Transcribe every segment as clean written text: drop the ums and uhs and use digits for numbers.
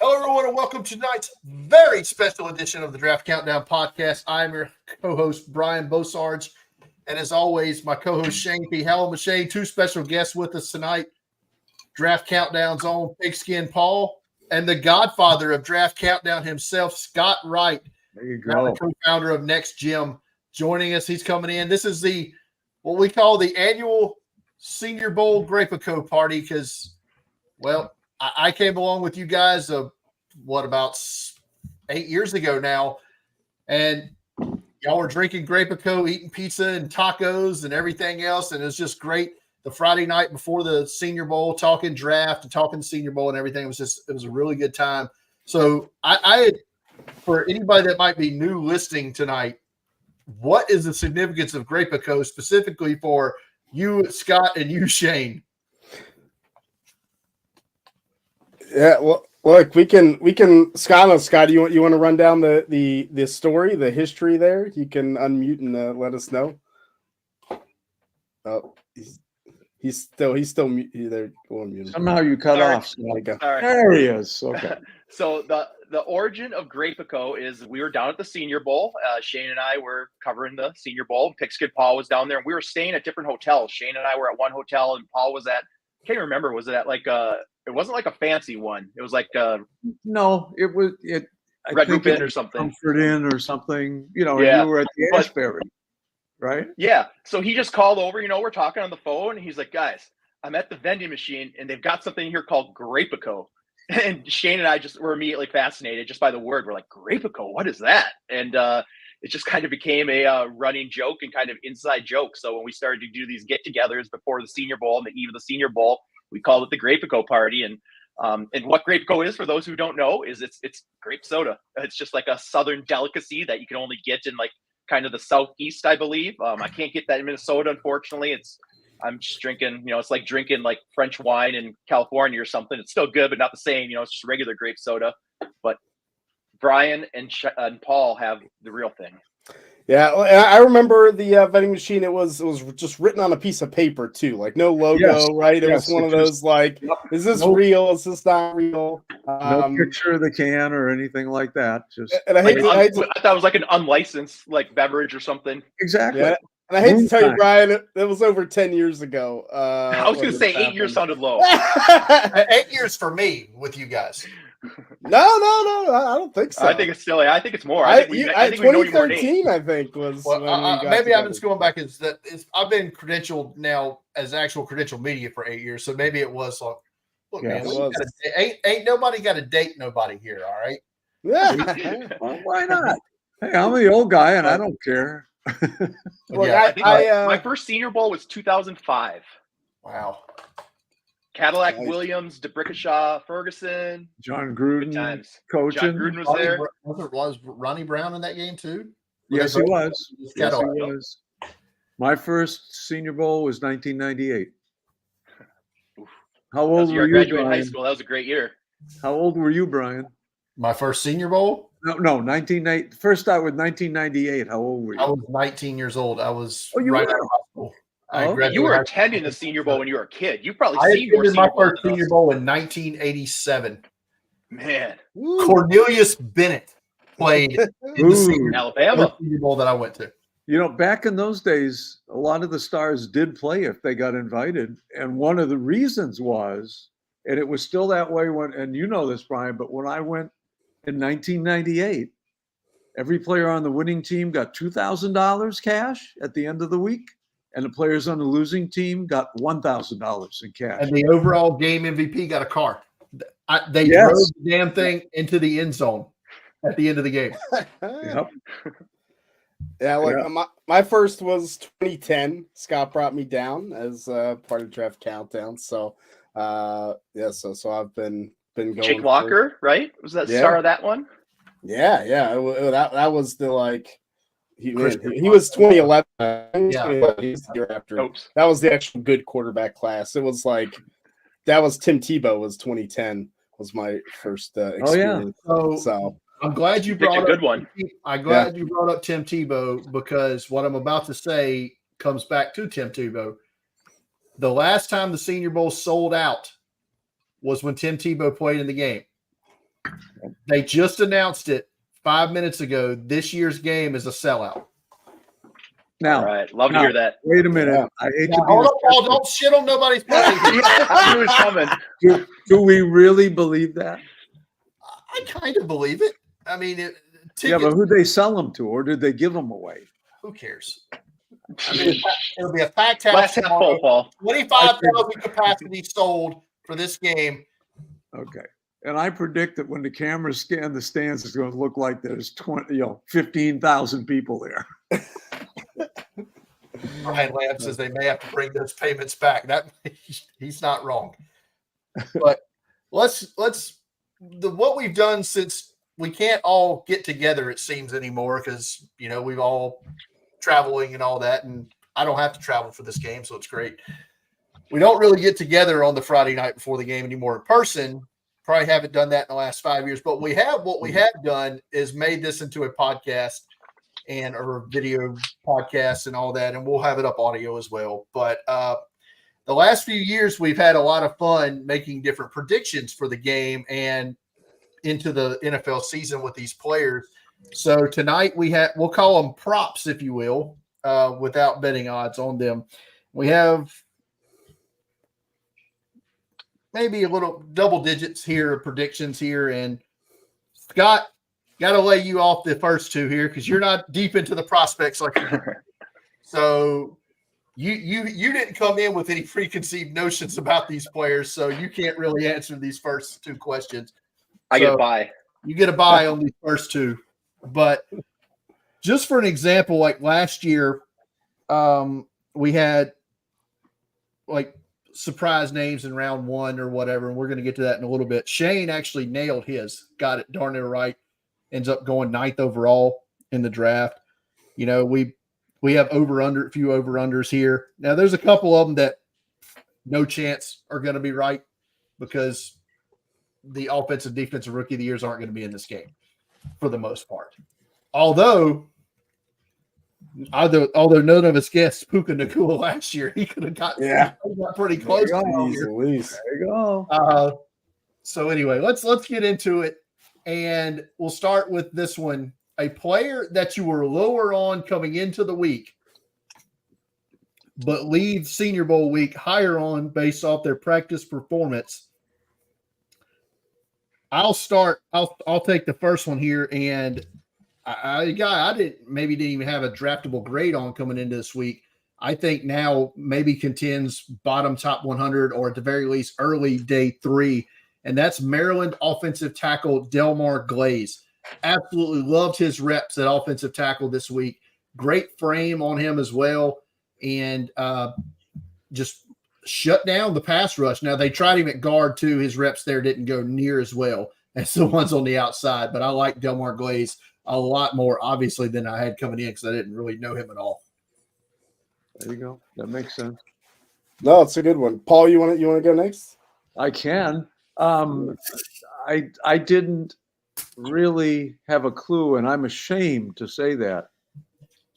Hello, everyone, and welcome to tonight's very special edition of the Draft Countdown podcast. I'm your co-host, Brian Bosarge, and as always, my co-host, Shane P. Hallam. Shane, two special guests with us tonight. Draft Countdown's own Pigskin Paul, and the godfather of Draft Countdown himself, Scott Wright. There you go. The co-founder of Next Gym, joining us. He's coming in. This is what we call the annual Senior Bowl Grapicos party because, well, I came along with you guys, about 8 years ago now, and y'all were drinking Grapicos, eating pizza and tacos and everything else, and it was just great. The Friday night before the Senior Bowl, talking draft and talking Senior Bowl and everything, it was a really good time. So I had, for anybody that might be new listening tonight, what is the significance of Grapicos specifically for you, Scott, and you, Shane? Yeah, well, look, we can. Scott, you want to run down the story, the history there? You can unmute and let us know. Oh, he's still there. Go on mute. Somehow you cut off. Sorry. There he is. Okay. So the origin of Grapicos is we were down at the Senior Bowl. Shane and I were covering the Senior Bowl. Pigskin Paul was down there, and we were staying at different hotels. Shane and I were at one hotel, and Paul was at. I can't remember. Was it at it wasn't like a fancy one. It was like No, it was Red Roof Inn or something. Comfort Inn or something. You Yeah. you were at the Ashbury, right? Yeah. So he just called over. We're talking on the phone, and he's like, "Guys, I'm at the vending machine, and they've got something here called Grapicos." And Shane and I just were immediately fascinated just by the word. We're like, Grapicos, what is that? And it just kind of became a running joke and kind of inside joke. So when we started to do these get-togethers before the Senior Bowl and the eve of the Senior Bowl, we called it the Grapicos party. And what Grapicos is, for those who don't know, is it's grape soda. It's just like a Southern delicacy that you can only get in like kind of the Southeast, I believe. I can't get that in Minnesota, unfortunately. I'm just drinking, it's like drinking like French wine in California or something. It's still good, but not the same. It's just regular grape soda. But Brian and Paul have the real thing. Yeah, I remember the vending machine. It was just written on a piece of paper too, like no logo, Yes. right? It was one of those like, is this real? Is this not real? No picture of the can or anything like that. Just And I thought it was like an unlicensed like beverage or something. exactly. Yeah. And I hate to tell you, Brian, it was over 10 years ago. I was going to say 8 years sounded low. 8 years for me with you guys. No, I don't think so. I think it's still. I think it's more. I think we know you more than 2013, I think, was Well, when we got maybe together. I'm just going back. I've been credentialed now as actual credential media for 8 years, so maybe it was like, look, Yeah, man, ain't nobody got to date nobody here, all right? Yeah. Well, why not? Hey, I'm the old guy and I don't care. Look, Yeah, I think my first Senior Bowl was 2005. Wow. Cadillac, Nice. Williams, DeBrickashaw, Ferguson. John Good Gruden times. coaching. John Gruden was there. Was Ronnie Brown in that game too? Yes, he was. Yes, he Cadillac. was. My first Senior Bowl was 1998. How That was old the year were I you, graduated high Brian? school. That was a great year. How old were you, Brian? My first Senior Bowl, No, 1990. First start with 1998. How old were you? I was 19 years old. I was Oh, you right were? out of high school. I Oh. graduated You were high attending school. the Senior Bowl when you were a kid. You've probably I seen more attended my Senior Bowls first than Senior us. Bowl in 1987. Man, Cornelius Bennett played in the Ooh. Senior Alabama. Bowl that I went to. Back in those days, a lot of the stars did play if they got invited. And one of the reasons was, and it was still that way when, and you know this, Brian, but when I went in 1998, every player on the winning team got $2,000 cash at the end of the week, and the players on the losing team got $1,000 in cash. And the overall game MVP got a car. They Yes. drove the damn thing into the end zone at the end of the game. Yep. Yeah, like my first was 2010. Scott brought me down as part of Draft Countdown. So so I've been going. Jake Walker, right? Was that star of that one? Yeah. That was the like he was 2011. Yeah. He was the year after. Oops. That was the actual good quarterback class. It was like that was Tim Tebow was 2010 was my first experience. So I'm glad you Picked a brought good up. one. I'm glad you brought up Tim Tebow because what I'm about to say comes back to Tim Tebow. The last time the Senior Bowl sold out was when Tim Tebow played in the game. They just announced it 5 minutes ago. This year's game is a sellout. Now, All right. Love to hear that. wait a minute. Yeah. I hate Now, to hold be on, Paul. Don't shit on nobody's play. I knew it was coming. do we really believe that? I kind of believe it. I mean, Yeah, but who'd they sell them to, or did they give them away? who cares? I mean, it'll be a packed house Glass half full, tomorrow. Paul. 25,000 capacity sold for this game. Okay. And I predict that when the cameras scan the stands, it's going to look like there's 15,000 people there. Brian Lamb says they may have to bring those payments back. That he's not wrong. But what we've done since we can't all get together, it seems anymore, because we've all traveling and all that, and I don't have to travel for this game, so it's great. We don't really get together on the Friday night before the game anymore in person. Probably haven't done that in the last 5 years, but what we have done is made this into a podcast or video podcast and all that, and we'll have it up audio as well. But the last few years, we've had a lot of fun making different predictions for the game and into the NFL season with these players. So tonight we'll call them props, if you will, without betting odds on them. We have maybe a little double digits here, predictions here. And Scott, got to lay you off the first two here because you're not deep into the prospects like you are. So you didn't come in with any preconceived notions about these players, so you can't really answer these first two questions. I get a buy. You get a buy on these first two. But just for an example, like last year, we had like surprise names in round one or whatever, and we're going to get to that in a little bit. Shane actually nailed his, got it darn near right, ends up going 9th overall in the draft. We have a few over-unders here. Now, there's a couple of them that no chance are going to be right because the offensive defensive rookie of the years aren't going to be in this game for the most part. Although none of us guessed Puka Nacua last year, he could have got pretty close. There There you go. So anyway, let's get into it, and we'll start with this one. A player that you were lower on coming into the week, but leave Senior Bowl week higher on based off their practice performance. I'll take the first one here, and I didn't even have a draftable grade on coming into this week. I think now maybe contends bottom top 100 or at the very least early day 3, and that's Maryland offensive tackle Delmar Glaze. Absolutely loved his reps at offensive tackle this week. Great frame on him as well, and just shut down the pass rush. Now, they tried him at guard too. His reps there didn't go near as well as the ones on the outside, but I like Delmar Glaze a lot more, obviously, than I had coming in because I didn't really know him at all. There you go. That makes sense. No, it's a good one. Paul, you want to go next? I can. I didn't really have a clue, and I'm ashamed to say that,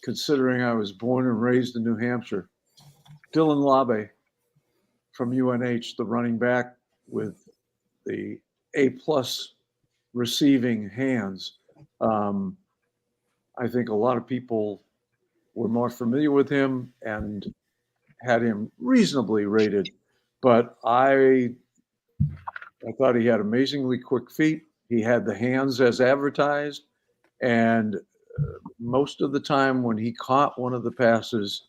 considering I was born and raised in New Hampshire. Dylan Labe from UNH, the running back with the A-plus receiving hands. I think a lot of people were more familiar with him and had him reasonably rated, but I thought he had amazingly quick feet. He had the hands as advertised, and most of the time when he caught one of the passes,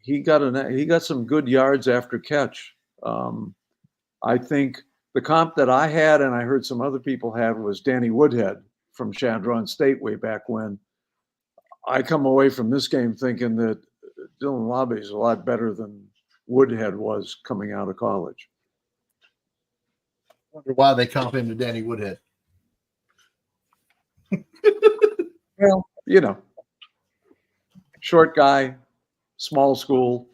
he got some good yards after catch. I think the comp that I had, and I heard some other people had, was Danny Woodhead from Chadron State way back when. I come away from this game thinking that Dylan Labe is a lot better than Woodhead was coming out of college. I wonder why they comp him to Danny Woodhead. Well, short guy, small school.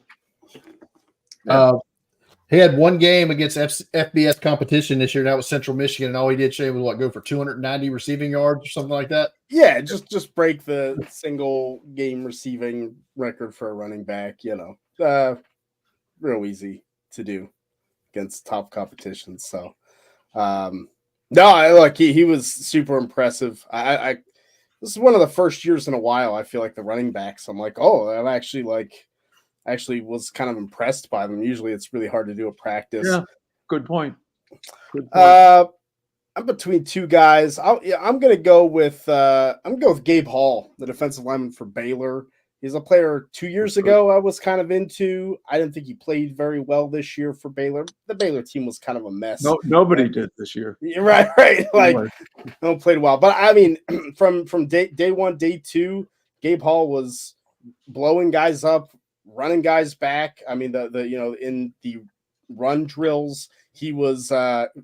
He had one game against FBS competition this year. That was Central Michigan, and all he did, Shane, was go for 290 receiving yards or something like that. Yeah, just break the single game receiving record for a running back. Real easy to do against top competition. So, No, he was super impressive. I this is one of the first years in a while I feel like the running backs. I'm like, oh, I'm actually was kind of impressed by them. Usually it's really hard to do at practice. Yeah, good point. Good point. I'm between two guys. I'm gonna go with Gabe Hall, the defensive lineman for Baylor. He's a player 2 years ago I was kind of into. I didn't think he played very well this year for Baylor. The Baylor team was kind of a mess. No, nobody did this year. Right. Like, no played well. But I mean, from day one, day two, Gabe Hall was blowing guys up, running guys back. I mean, the in the run drills, he was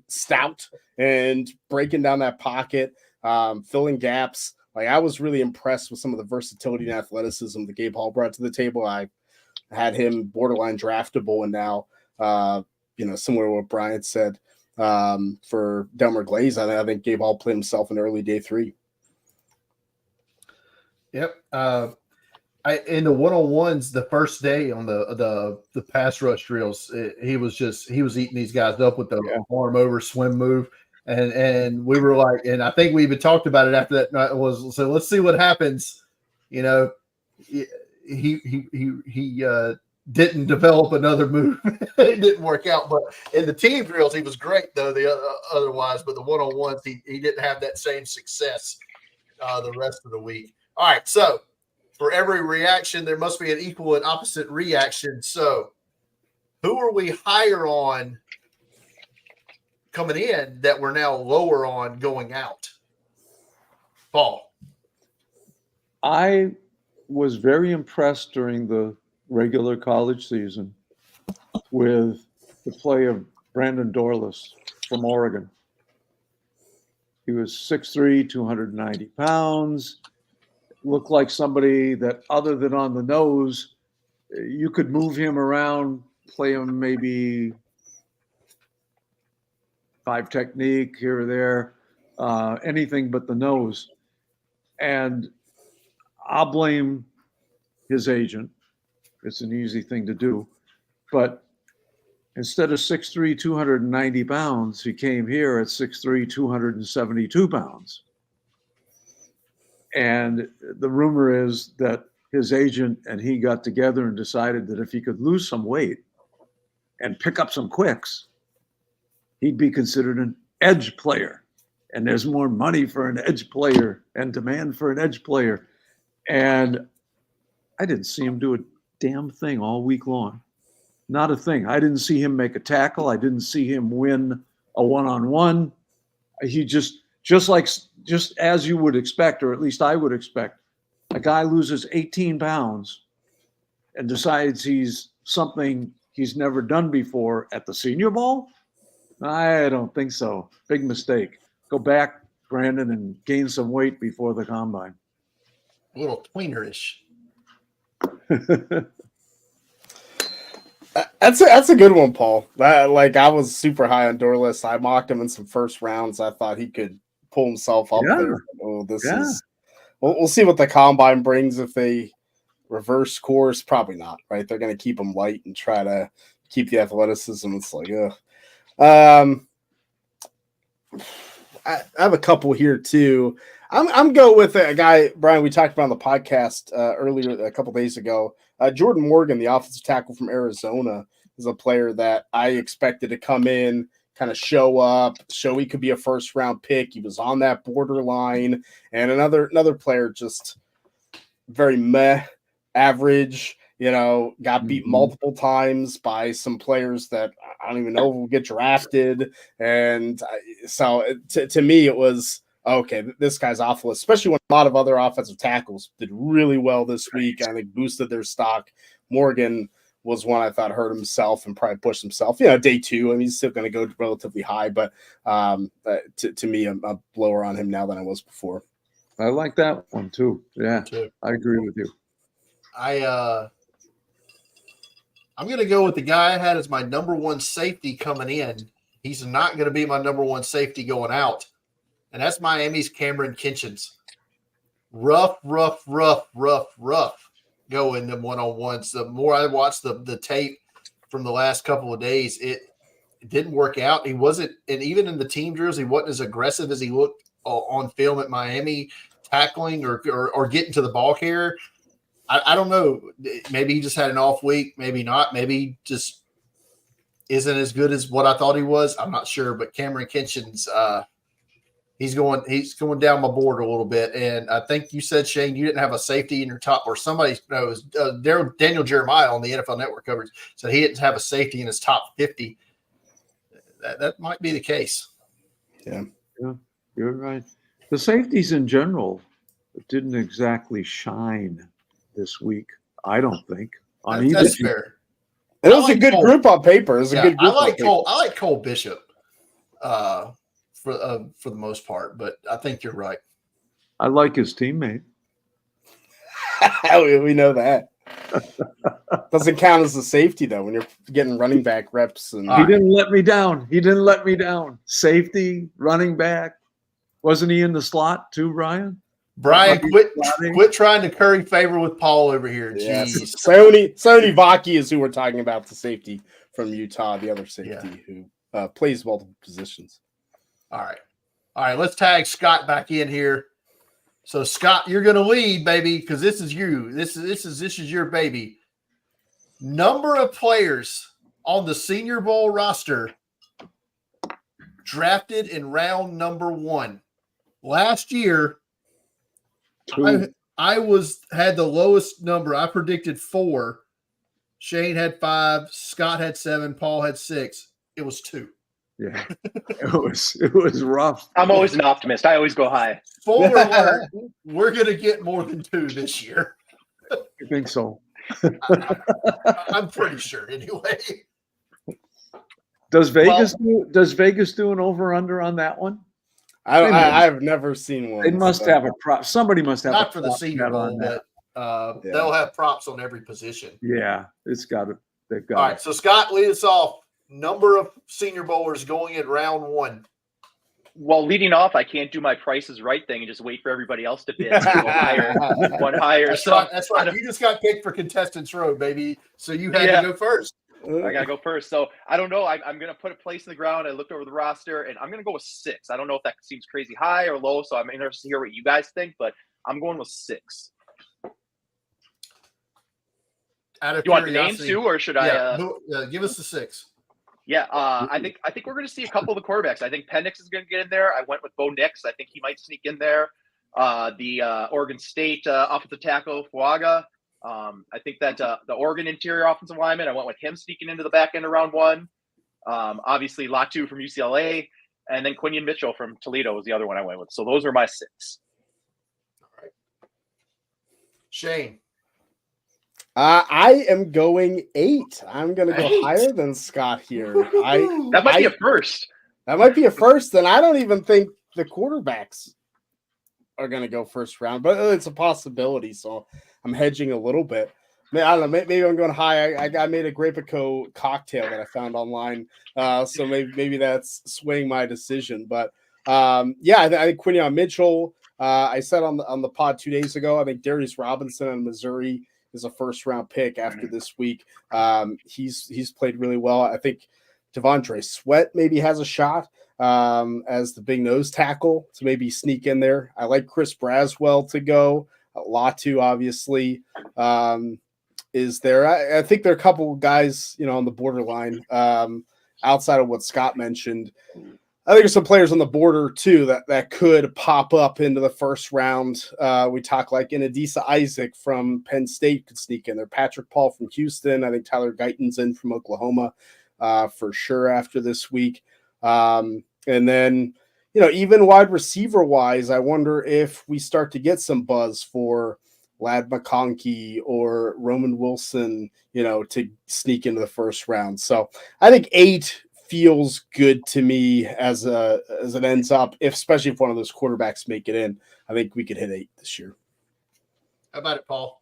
stout and breaking down that pocket, filling gaps. Like, I was really impressed with some of the versatility and athleticism that Gabe Hall brought to the table. I had him borderline draftable, and now, similar to what Brian said, for Delmer Glaze, I think Gabe Hall played himself in early day 3. Yep. In the one-on-ones, the first day on the pass rush drills, he was eating these guys up with the arm over swim move. And we were like, and I think we even talked about it after that night was, so let's see what happens. You know, he didn't develop another move. It didn't work out, but in the team drills, he was great though. Otherwise, but the one-on-ones, he didn't have that same success the rest of the week. All right. So for every reaction, there must be an equal and opposite reaction. So who are we higher on coming in that we're now lower on going out? Paul. I was very impressed during the regular college season with the play of Brandon Dorlus from Oregon. He was 6'3", 290 pounds, looked like somebody that, other than on the nose, you could move him around, play him maybe 5 technique here or there, anything but the nose. And I'll blame his agent. It's an easy thing to do. But instead of 6'3", 290 pounds, he came here at 6'3", 272 pounds. And the rumor is that his agent and he got together and decided that if he could lose some weight and pick up some quicks, he'd be considered an edge player. And there's more money for an edge player and demand for an edge player. And I didn't see him do a damn thing all week long. Not a thing. I didn't see him make a tackle. I didn't see him win a one-on-one. He just as you would expect, or at least I would expect, a guy loses 18 pounds and decides he's something he's never done before at the Senior Bowl? I don't think so. Big mistake. Go back, Brandon, and gain some weight before the combine. A little tweenerish. That's a good one, Paul. I was super high on Dorlus. I mocked him in some first rounds. I thought he could pull himself up there. Oh, is. We'll see what the combine brings. If they reverse course, probably not. Right? They're going to keep him light and try to keep the athleticism. It's like, I have a couple here too. I'm going with a guy, Brian, we talked about on the podcast earlier a couple days ago. Jordan Morgan, the offensive tackle from Arizona, is a player that I expected to come in, kind of show he could be a first-round pick. He was on that borderline. And another player just very average, got beat multiple times by some players that I don't even know will get drafted. And so to me, it was, okay, this guy's awful, especially when a lot of other offensive tackles did really well this week. I think boosted their stock. Morgan was one I thought hurt himself and probably pushed himself. Day 2, I mean, he's still going to go relatively high, but to me, I'm lower on him now than I was before. I like that one too. Yeah, I agree with you. I'm going to go with the guy I had as my number one safety coming in. He's not going to be my number one safety going out. And that's Miami's Cameron Kinchins. Rough go in them one-on-ones. The more I watch the tape from the last couple of days, It didn't work out. He wasn't, and even in the team drills, he wasn't as aggressive as he looked on film at Miami, tackling or getting to the ball carrier. I don't know. Maybe he just had an off week. Maybe not. Maybe he just isn't as good as what I thought he was. I'm not sure. But Cameron Kitchens, he's going down my board a little bit. And I think you said, Shane, you didn't have a safety in your top, or somebody knows. Daniel Jeremiah on the NFL Network coverage said he didn't have a safety in his top 50. That might be the case. Yeah, you're right. The safeties in general didn't exactly shine this week, I don't think. That's fair. It was a good group on paper. It was a good group. I like Cole Bishop for the most part, but I think you're right. I like his teammate. We know that. Doesn't count as a safety though when you're getting running back reps. And he didn't let me down. Safety, running back. Wasn't he in the slot too, Brian? Brian, quit trying to curry favor with Paul over here. Jeez. Sony Vaki is who we're talking about, the safety from Utah, the other safety who plays multiple positions. All right. Let's tag Scott back in here. So Scott, you're going to lead, baby, because this is you. This is your baby. Number of players on the Senior Bowl roster drafted in round number 1. Last year, I had the lowest number. I predicted 4. Shane had 5. Scott had 7. Paul had 6. It was 2. Yeah, it was rough. I'm always an optimist. I always go high. Spoiler alert, we're going to get more than 2 this year. I think so. I'm pretty sure anyway. Does Vegas do an over-under on that one? I've never seen one. They must have a prop. Somebody must have not a for the Senior Bowl, but they'll have props on every position. Yeah, it's got it. They've got All it. right, so Scott, lead us off. Number of Senior Bowlers going in round 1. Well, leading off, I can't do my Price is Right thing and just wait for everybody else to bid. One higher. That's right. You just got picked for Contestants Road, baby. So you had to go first. I got to go first. So I don't know. I'm going to put a place in the ground. I looked over the roster, and I'm going to go with 6. I don't know if that seems crazy high or low, so I'm interested to hear what you guys think, but I'm going with 6. You want the names too, or should I? Give us the 6. Yeah, I think we're going to see a couple of the quarterbacks. I think Penix is going to get in there. I went with Bo Nix. I think he might sneak in there. The Oregon State offensive tackle Fuaga. I think that the Oregon interior offensive lineman, I went with him sneaking into the back end of round 1. Obviously, Latu from UCLA, and then Quinion Mitchell from Toledo was the other one I went with. So those are my 6. All right, Shane. I am going 8. I'm going to go higher than Scott here. That might be a first. That might be a first, and I don't even think the quarterbacks are going to go first round, but it's a possibility, so I'm hedging a little bit. I don't know. Maybe I'm going high. I made a Grapicos cocktail that I found online, so maybe that's swaying my decision. But I think Quinion Mitchell. I said on the pod 2 days ago. I think Darius Robinson in Missouri is a first round pick after this week. He's played really well. I think Devondre Sweat maybe has a shot as the big nose tackle to maybe sneak in there. I like Chris Braswell to go. Latu obviously is there. I think there are a couple guys, on the borderline outside of what Scott mentioned. I think there's some players on the border too that could pop up into the first round. We talk like Adisa Isaac from Penn State could sneak in there. Patrick Paul from Houston. I think Tyler Guyton's in from Oklahoma for sure after this week. And then, even wide receiver wise, I wonder if we start to get some buzz for Lad McConkey or Roman Wilson, to sneak into the first round. So I think 8 feels good to me as it ends up, especially if one of those quarterbacks make it in. I think we could hit 8 this year. How about it, Paul?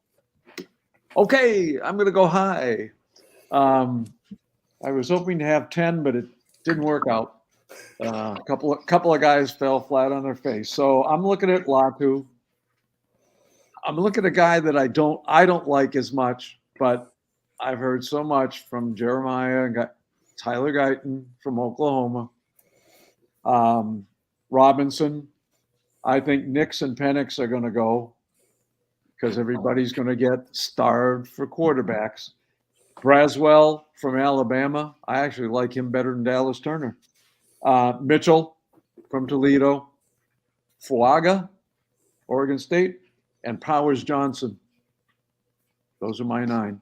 Okay, I'm going to go high. I was hoping to have 10, but it didn't work out. A couple of guys fell flat on their face. So I'm looking at Latu. I'm looking at a guy that I don't like as much, but I've heard so much from Jeremiah and Tyler Guyton from Oklahoma. Robinson. I think Nix and Penix are going to go because everybody's going to get starved for quarterbacks. Braswell from Alabama. I actually like him better than Dallas Turner. Mitchell from Toledo. Fuaga, Oregon State, and Powers Johnson. Those are my 9.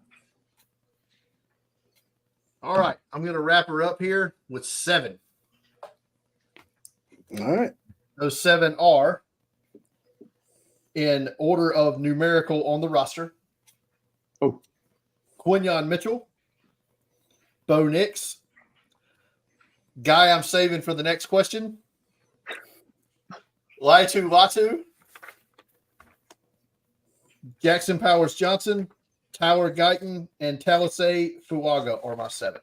All right. I'm going to wrap her up here with 7. All right. Those 7 are in order of numerical on the roster. Oh. Quinyon Mitchell, Bo Nix, guy I'm saving for the next question, Laitu Latu, Jackson Powers Johnson, Tyler Guyton, and Talisay Fuaga are my 7.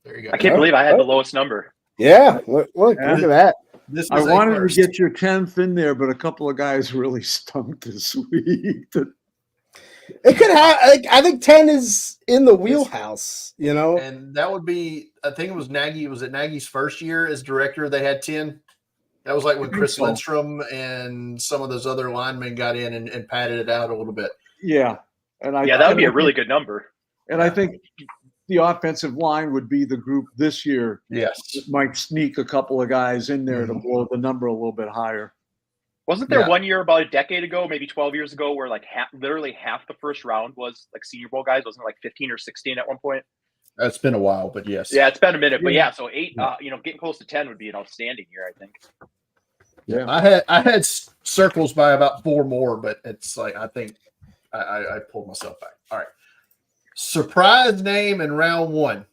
There you go. I can't believe I had the lowest number. Yeah. Look at that. This I was a wanted first. to get your 10th in there, but a couple of guys really stunk this week. It could have. I think 10 is in the wheelhouse. You know. And that would be, I think it was Nagy. Was it Nagy's first year as director? They had 10. That was like when Chris Lindstrom and some of those other linemen got in and padded it out a little bit. Yeah. And that would be a really good number. And I think the offensive line would be the group this year. Yes. That might sneak a couple of guys in there to blow the number a little bit higher. Wasn't there one year about a decade ago, maybe 12 years ago, where like literally half the first round was like Senior Bowl guys? Wasn't it like 15 or 16 at one point? It's been a while, but yes. Yeah, it's been a minute, but so 8. Getting close to 10 would be an outstanding year, I think. Yeah, I had circles by about 4 more, but it's like I think I pulled myself back. All right, surprise name in round 1.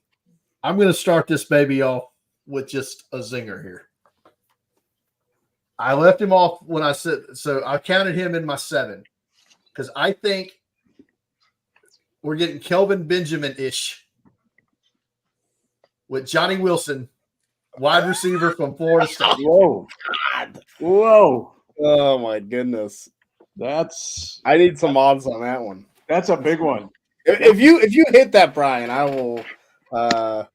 I'm going to start this baby off with just a zinger here. I left him off when I said so. I counted him in my 7 because I think we're getting Kelvin Benjamin-ish with Johnny Wilson, wide receiver from Florida State. Whoa. Whoa. Oh my goodness. I need some odds on that one. That's a big one. If you hit that, Brian, I will I'll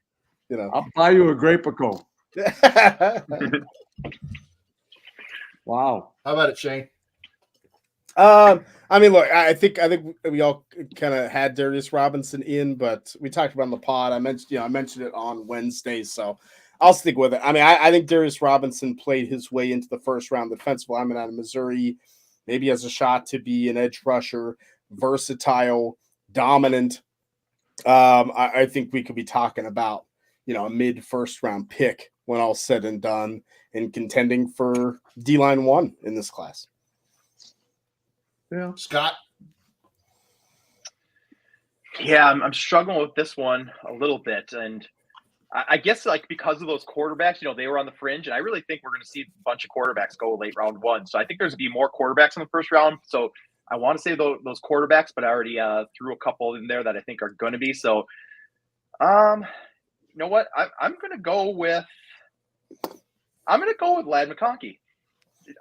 buy you a Grapicos. Wow. How about it, Shane? I mean, look, I think we all kind of had Darius Robinson in, but we talked about it on the pod. I mentioned it on Wednesday, so I'll stick with it. I mean, I think Darius Robinson played his way into the first round. Defensive lineman out of Missouri, maybe has a shot to be an edge rusher, versatile, dominant. I think we could be talking about a mid first round pick when all's said and done, and contending for D-line 1 in this class. Yeah, Scott. Yeah, I'm struggling with this one a little bit, and I guess like because of those quarterbacks, they were on the fringe, and I really think we're going to see a bunch of quarterbacks go late round 1. So I think there's going to be more quarterbacks in the first round. So I want to say those quarterbacks, but I already threw a couple in there that I think are going to be. So, you know what? I'm going to go with Ladd McConkey.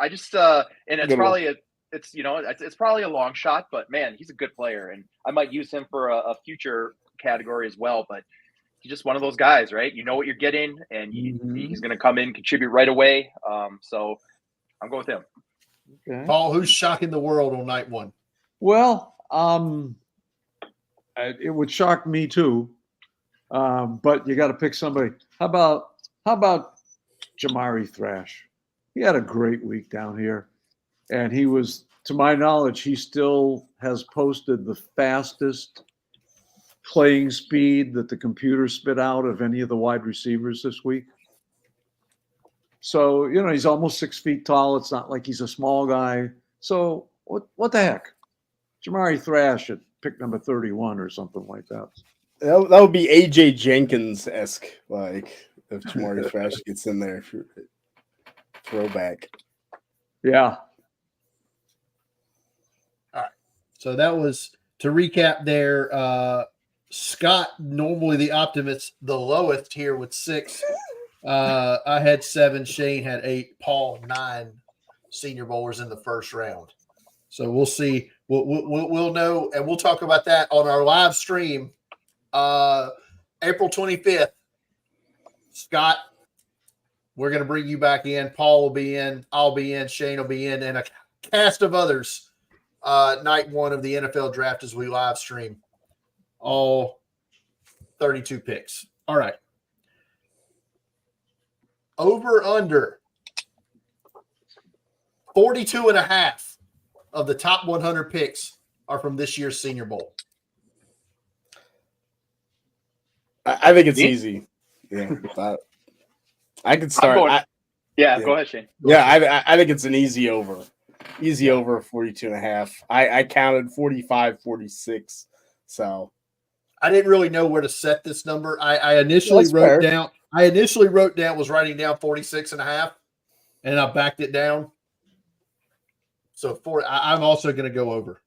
I just and it's probably it's probably a long shot, but man, he's a good player, and I might use him for a future category as well. But he's just one of those guys, right? You know what you're getting, and he's going to come in, contribute right away. So I'm going with him. Okay. Paul, who's shocking the world on night 1? Well, it would shock me too, but you got to pick somebody. How about Jamari Thrash? He had a great week down here, and he was, to my knowledge, he still has posted the fastest playing speed that the computer spit out of any of the wide receivers this week. So, he's almost 6 feet tall. It's not like he's a small guy. So what the heck? Jamari Thrash at pick number 31 or something like that. That would be AJ Jenkins-esque, like if Jamari Thrash gets in there. Throwback. Yeah. All right. So that was, to recap there, Scott, normally the optimist, the lowest here with 6. I had 7. Shane had 8. Paul, 9 Senior Bowlers in the first round. So we'll see. We'll know, and we'll talk about that on our live stream, April 25th. Scott, we're going to bring you back in. Paul will be in. I'll be in. Shane will be in, and a cast of others. Night one of the NFL draft as we live stream all 32 picks. All right. Over under 42.5 of the top 100 picks are from this year's Senior Bowl. I think it's easy. Yeah, I could start. Go ahead, Shane. I think it's an easy over. Easy over 42.5. I counted 45, 46. So I didn't really know where to set this number. I initially wrote down, was writing down 46.5, and I backed it down. So I'm also going to go over.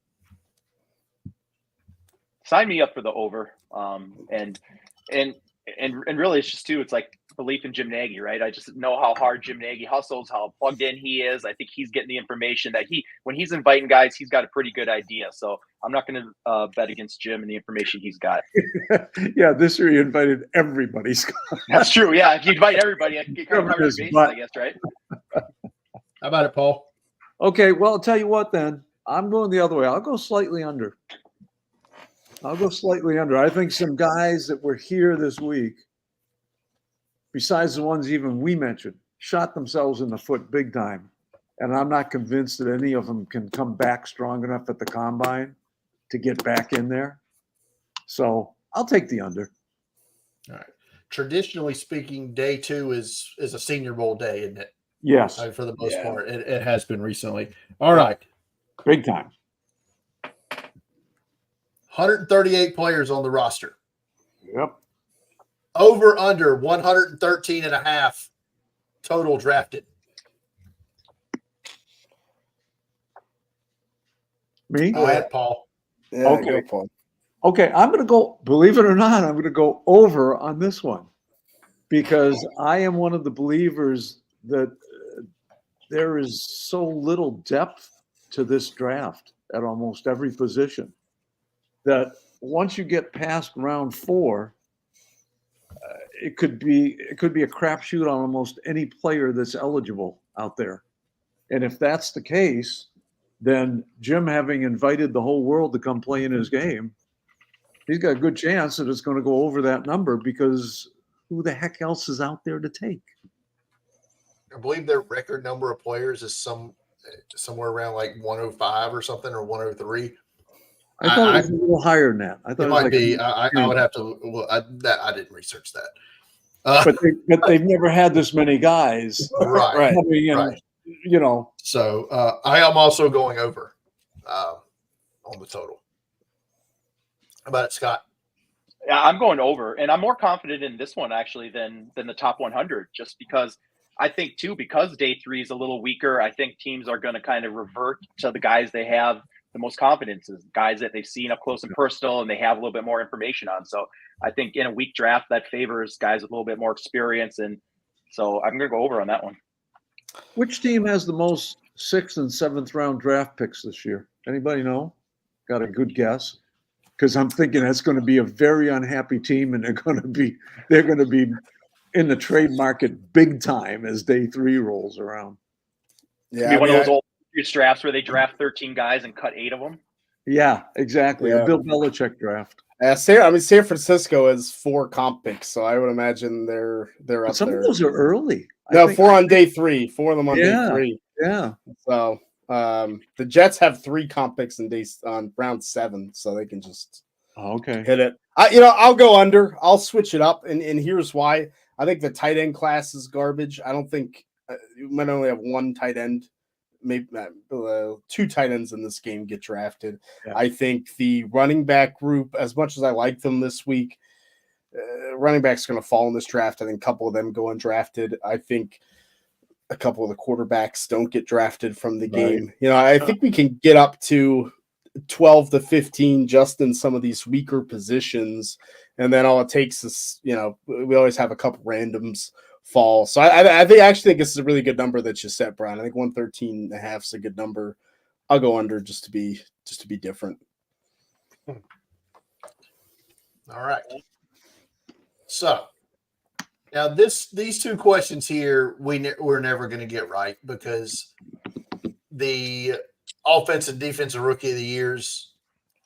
Sign me up for the over. And really, it's just too. It's like belief in Jim Nagy, right? I just know how hard Jim Nagy hustles, how plugged in he is. I think he's getting the information that when he's inviting guys, he's got a pretty good idea. So I'm not going to bet against Jim and the information he's got. Yeah, this year he invited everybody. That's true. Yeah, if you invite everybody, I can cover his bases, I guess, right? How about it, Paul? Okay, well, I'll tell you what then. I'm going the other way. I'll go slightly under. I think some guys that were here this week, besides the ones even we mentioned, shot themselves in the foot big time. And I'm not convinced that any of them can come back strong enough at the combine to get back in there. So I'll take the under. All right. Traditionally speaking, day 2 is a Senior Bowl day, isn't it? Yes. For the most part. It has been recently. All right. Big time. 138 players on the roster. Yep. Over under 113.5 total drafted. Me? Go ahead, Paul. Yeah, okay. Go, Paul. Okay, I'm going to go, believe it or not, I'm going to go over on this one because I am one of the believers that there is so little depth to this draft at almost every position that once you get past round 4, it could be a crapshoot on almost any player that's eligible out there. And if that's the case, then Jim, having invited the whole world to come play in his game, he's got a good chance that it's going to go over that number because who the heck else is out there to take? I believe their record number of players is somewhere around like 105 or something, or 103. I thought it was a little higher than that. I thought it might be. I would have to. Well, I didn't research that. But they've never had this many guys, right? Coming in, right. You know. So I am also going over on the total. How about it, Scott? Yeah, I'm going over, and I'm more confident in this one actually than the top 100, just because I think too, because day 3 is a little weaker. I think teams are going to kind of revert to the guys they have the most confidence in, guys that they've seen up close and personal, and they have a little bit more information on. So I think in a weak draft that favors guys with a little bit more experience, and so I'm going to go over on that one. Which team has the most 6th and 7th round draft picks this year? Anybody know? Got a good guess? Because I'm thinking that's going to be a very unhappy team, and they're going to be in the trade market big time as day 3 rolls around. Yeah, one of those old drafts where they draft 13 guys and cut 8 of them. Yeah, exactly. A Bill Belichick draft. San Francisco has 4 comp picks, so I would imagine they're up there. Some of those are early. No, 4 on day 3. 4 of them on day 3. Yeah. So the Jets have 3 comp picks on round 7, so they can just hit it. I'll go under. I'll switch it up, and here's why. I think the tight end class is garbage. I don't think you might only have 1 tight end. Maybe 2 tight ends in this game get drafted. Yeah. I think the running back group, as much as I like them this week, running back's going to fall in this draft. I think a couple of them go undrafted. I think a couple of the quarterbacks don't get drafted from the game. I think we can get up to 12 to 15 just in some of these weaker positions. And then all it takes is, we always have a couple randoms fall. So I actually think this is a really good number that you set, Brian. I think 113.5 is a good number. I'll go under just to be different. All right. So now these two questions here we're never going to get right because the offensive and defensive rookie of the years,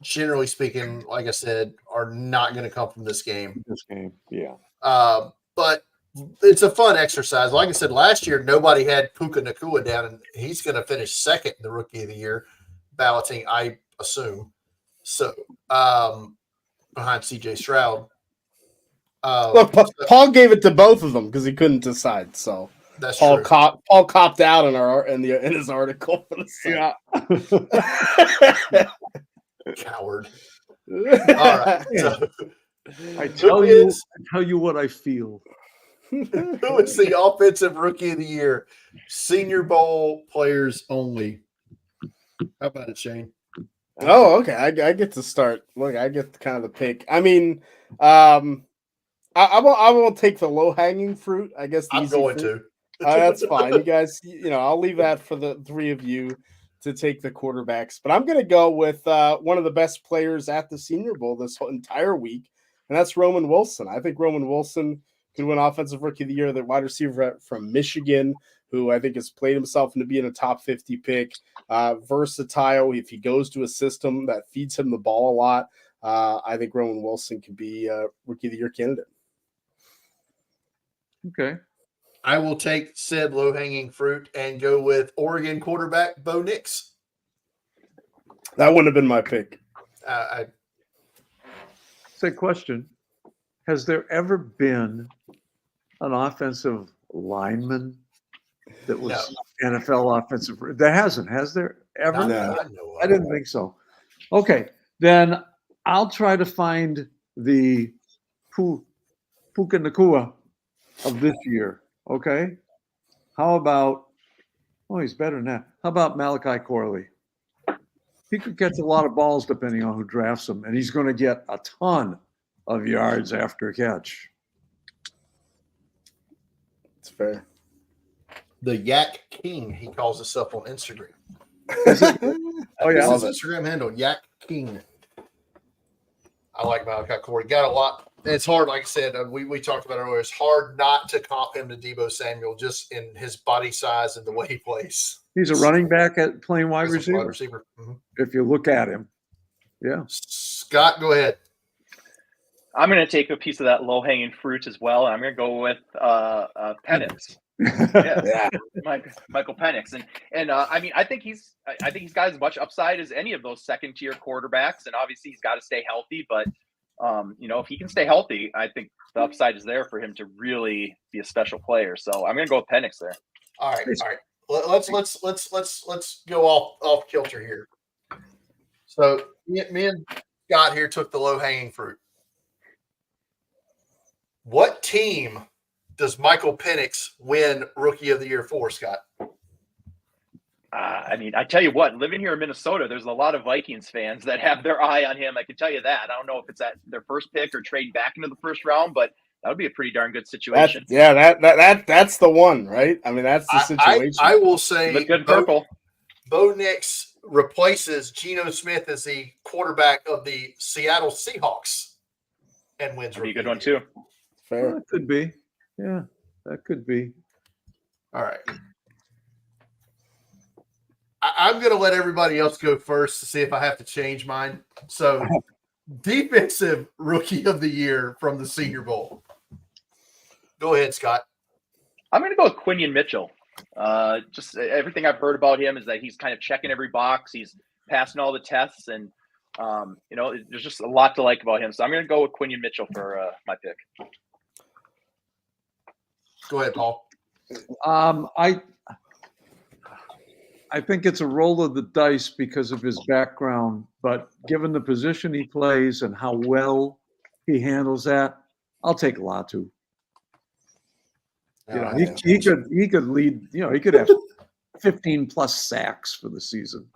generally speaking, like I said, are not going to come from this game. Yeah. But it's a fun exercise. Like I said, last year nobody had Puka Nacua down, and he's going to finish second in the rookie of the year balloting, I assume. So behind CJ Stroud. Look, Paul gave it to both of them because he couldn't decide. So that's Paul true. Paul copped out in his article. For the Coward. All right. So, I tell you what I feel. who is the offensive rookie of the year? Senior Bowl players only. How about it, Shane? Oh, okay. I get to start. Look, I get kind of the pick. I mean, I won't take the low hanging fruit. I guess I'm going fruit. to. That's fine. You guys, I'll leave that for the three of you to take the quarterbacks. But I'm going to go with one of the best players at the Senior Bowl this whole entire week, and that's Roman Wilson. I think Roman Wilson could win Offensive Rookie of the Year, the wide receiver from Michigan, who I think has played himself into being a top 50 pick. Versatile. If he goes to a system that feeds him the ball a lot, I think Roman Wilson could be a Rookie of the Year candidate. Okay. I will take said low-hanging fruit and go with Oregon quarterback Bo Nix. That wouldn't have been my pick. Say question. Has there ever been an offensive lineman that was NFL offensive? There hasn't. Has there ever? No. I didn't think so. Okay. Then I'll try to find the Puka Nacua of this year. Okay. How about, he's better than that. How about Malachi Corley? He could catch a lot of balls depending on who drafts him, and he's going to get a ton of yards after catch. It's fair. The Yak King, he calls himself on Instagram. Oh, yeah. That's his Instagram handle, Yak King. I like Malachi Corley. Got a lot. It's hard, like I said, we talked about it earlier. It's hard not to comp him to Deebo Samuel just in his body size and the way he plays. He's a running back at playing wide receiver. Mm-hmm. If you look at him. Yeah. Scott, go ahead. I'm going to take a piece of that low-hanging fruit as well. I'm going to go with Penix. Yeah. Michael Penix. And I mean, I think he's got as much upside as any of those second-tier quarterbacks, and obviously he's got to stay healthy. But if he can stay healthy, I think the upside is there for him to really be a special player. So I'm going to go with Penix there. All right. Let's go off kilter here. So me and Scott here took the low-hanging fruit. What team does Michael Penix win Rookie of the Year for, Scott? I mean, I tell you what, living here in Minnesota, there's a lot of Vikings fans that have their eye on him. I can tell you that. I don't know if it's at their first pick or trading back into the first round, but that would be a pretty darn good situation. That's the one, right? I mean, that's the situation. I will say look good purple. Bo Nix replaces Geno Smith as the quarterback of the Seattle Seahawks and wins. That'd be a good one too. Fair. Well, that could be. Yeah, that could be. All right. I'm going to let everybody else go first to see if I have to change mine. So, defensive Rookie of the Year from the Senior Bowl. Go ahead, Scott. I'm going to go with Quinion Mitchell. Just everything I've heard about him is that he's kind of checking every box. He's passing all the tests, and there's just a lot to like about him. So I'm going to go with Quinion Mitchell for my pick. Go ahead, Paul. I think it's a roll of the dice because of his background, but given the position he plays and how well he handles that, I'll take Latu. He could lead. He could have 15 plus sacks for the season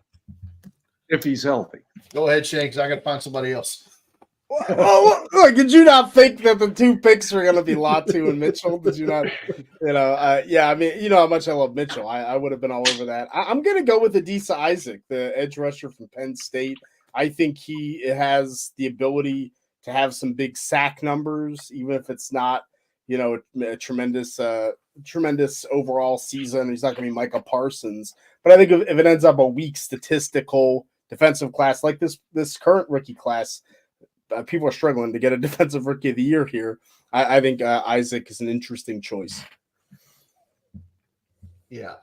if he's healthy. Go ahead, Shane, because I got to find somebody else. Oh, look, did you not think that the 2 picks were going to be Latu and Mitchell? Did you not? Yeah, I mean, you know how much I love Mitchell. I would have been all over that. I'm going to go with Adisa Isaac, the edge rusher from Penn State. I think he has the ability to have some big sack numbers, even if it's not, a tremendous overall season. He's not going to be Micah Parsons. But I think if it ends up a weak statistical defensive class like this current rookie class, people are struggling to get a defensive rookie of the year here. I think Isaac is an interesting choice. Yeah,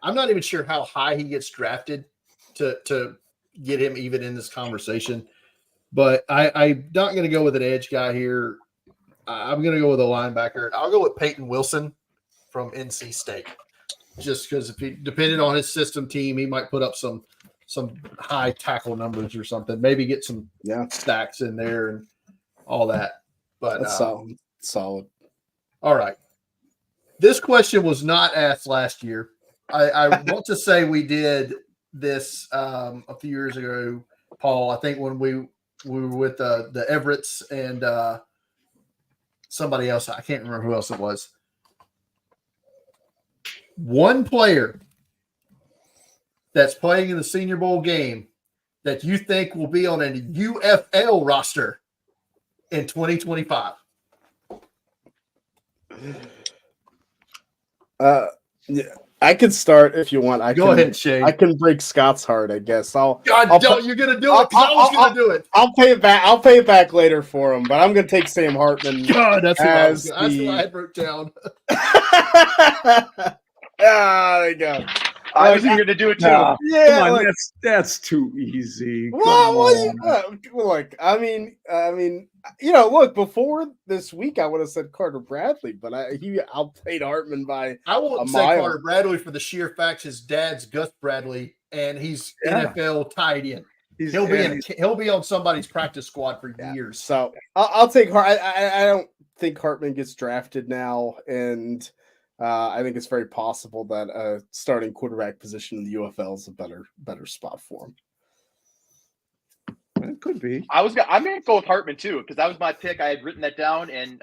I'm not even sure how high he gets drafted to get him even in this conversation. But I'm not going to go with an edge guy here. I'm going to go with a linebacker. I'll go with Peyton Wilson from NC State, just because if he depended on his system team, he might put up some high tackle numbers or something. Maybe get some stacks in there and all that. But that's solid. All right. This question was not asked last year. I want to say we did this a few years ago, Paul. I think when we were with the Everetts and somebody else. I can't remember who else it was. One player that's playing in the Senior Bowl game that you think will be on a UFL roster in 2025? Yeah, I could start if you want. Go ahead, Shane. I can break Scott's heart, I guess. You're gonna do it. I was gonna do it. I'll pay it back. I'll pay it back later for him, but I'm gonna take Sam Hartman. God, that's what I wrote down. There you go. I was going to do it too. Yeah, come on, like, that's too easy. Look, I mean, look, before this week, I would have said Carter Bradley, but he outplayed Hartman by I won't say Carter Bradley for the sheer fact his dad's Gus Bradley, and he's NFL tight end. He'll be on somebody's practice squad for years. So I'll take Hart. I don't think Hartman gets drafted now, and I think it's very possible that a starting quarterback position in the UFL is a better spot for him. It could be. I'm going to go with Hartman too, because that was my pick. I had written that down, and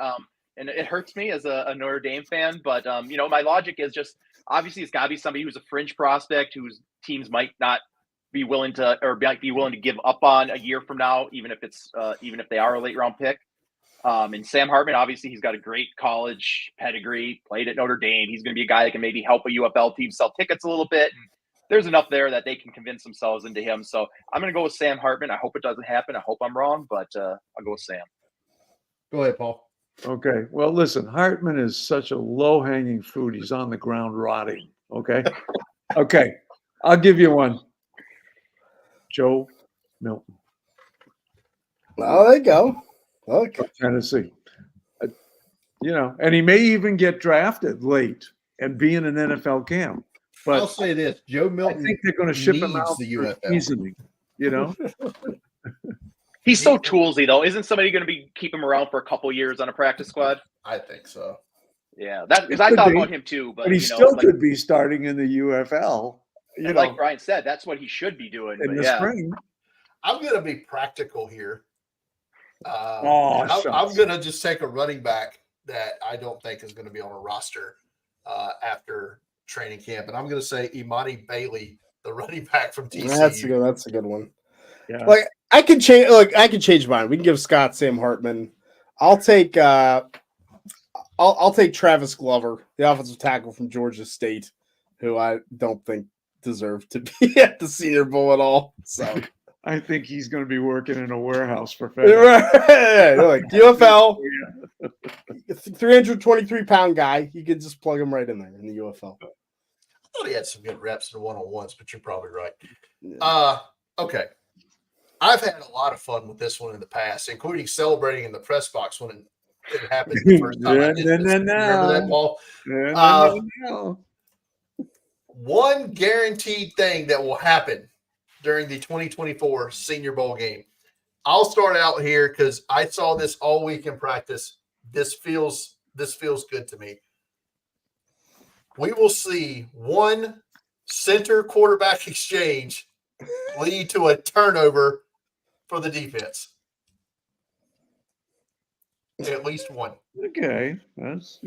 it hurts me as a Notre Dame fan. But my logic is just obviously it's got to be somebody who's a fringe prospect whose teams might not be willing to, or might be willing to give up on a year from now, even if they are a late round pick. And Sam Hartman, obviously, he's got a great college pedigree, played at Notre Dame. He's going to be a guy that can maybe help a UFL team sell tickets a little bit. And there's enough there that they can convince themselves into him. So I'm going to go with Sam Hartman. I hope it doesn't happen. I hope I'm wrong, but I'll go with Sam. Go ahead, Paul. Okay. Well, listen, Hartman is such a low-hanging fruit. He's on the ground rotting. Okay. Okay. I'll give you one. Joe Milton. Oh, there you go. Look, Tennessee. And he may even get drafted late and be in an NFL camp. But I'll say this: Joe Milton. I think they're going to ship him out the for UFL. seasoning. He's so toolsy, though. Isn't somebody going to keep him around for a couple years on a practice squad? I think so. Yeah, because I thought about him too. But he still could be starting in the UFL. Like Brian said, that's what he should be doing in the spring. I'm going to be practical here. I'm going to just take a running back that I don't think is going to be on a roster after training camp, and I'm going to say Imani Bailey, the running back from TCU. That's a good one. Yeah. Like I can change mine. We can give Scott Sam Hartman. I'll take I'll take Travis Glover, the offensive tackle from Georgia State, who I don't think deserved to be at the Senior Bowl at all. So I think he's going to be working in a warehouse for like UFL, 323-pound guy. You could just plug him right in there in the UFL. I thought he had some good reps in the one-on-ones, but you're probably right. Yeah. Okay. I've had a lot of fun with this one in the past, including celebrating in the press box when it happened the first time. Remember that, Paul? No. One guaranteed thing that will happen during the 2024 Senior Bowl game. I'll start out here because I saw this all week in practice. This feels good to me. We will see one center quarterback exchange lead to a turnover for the defense. At least one. Okay, that's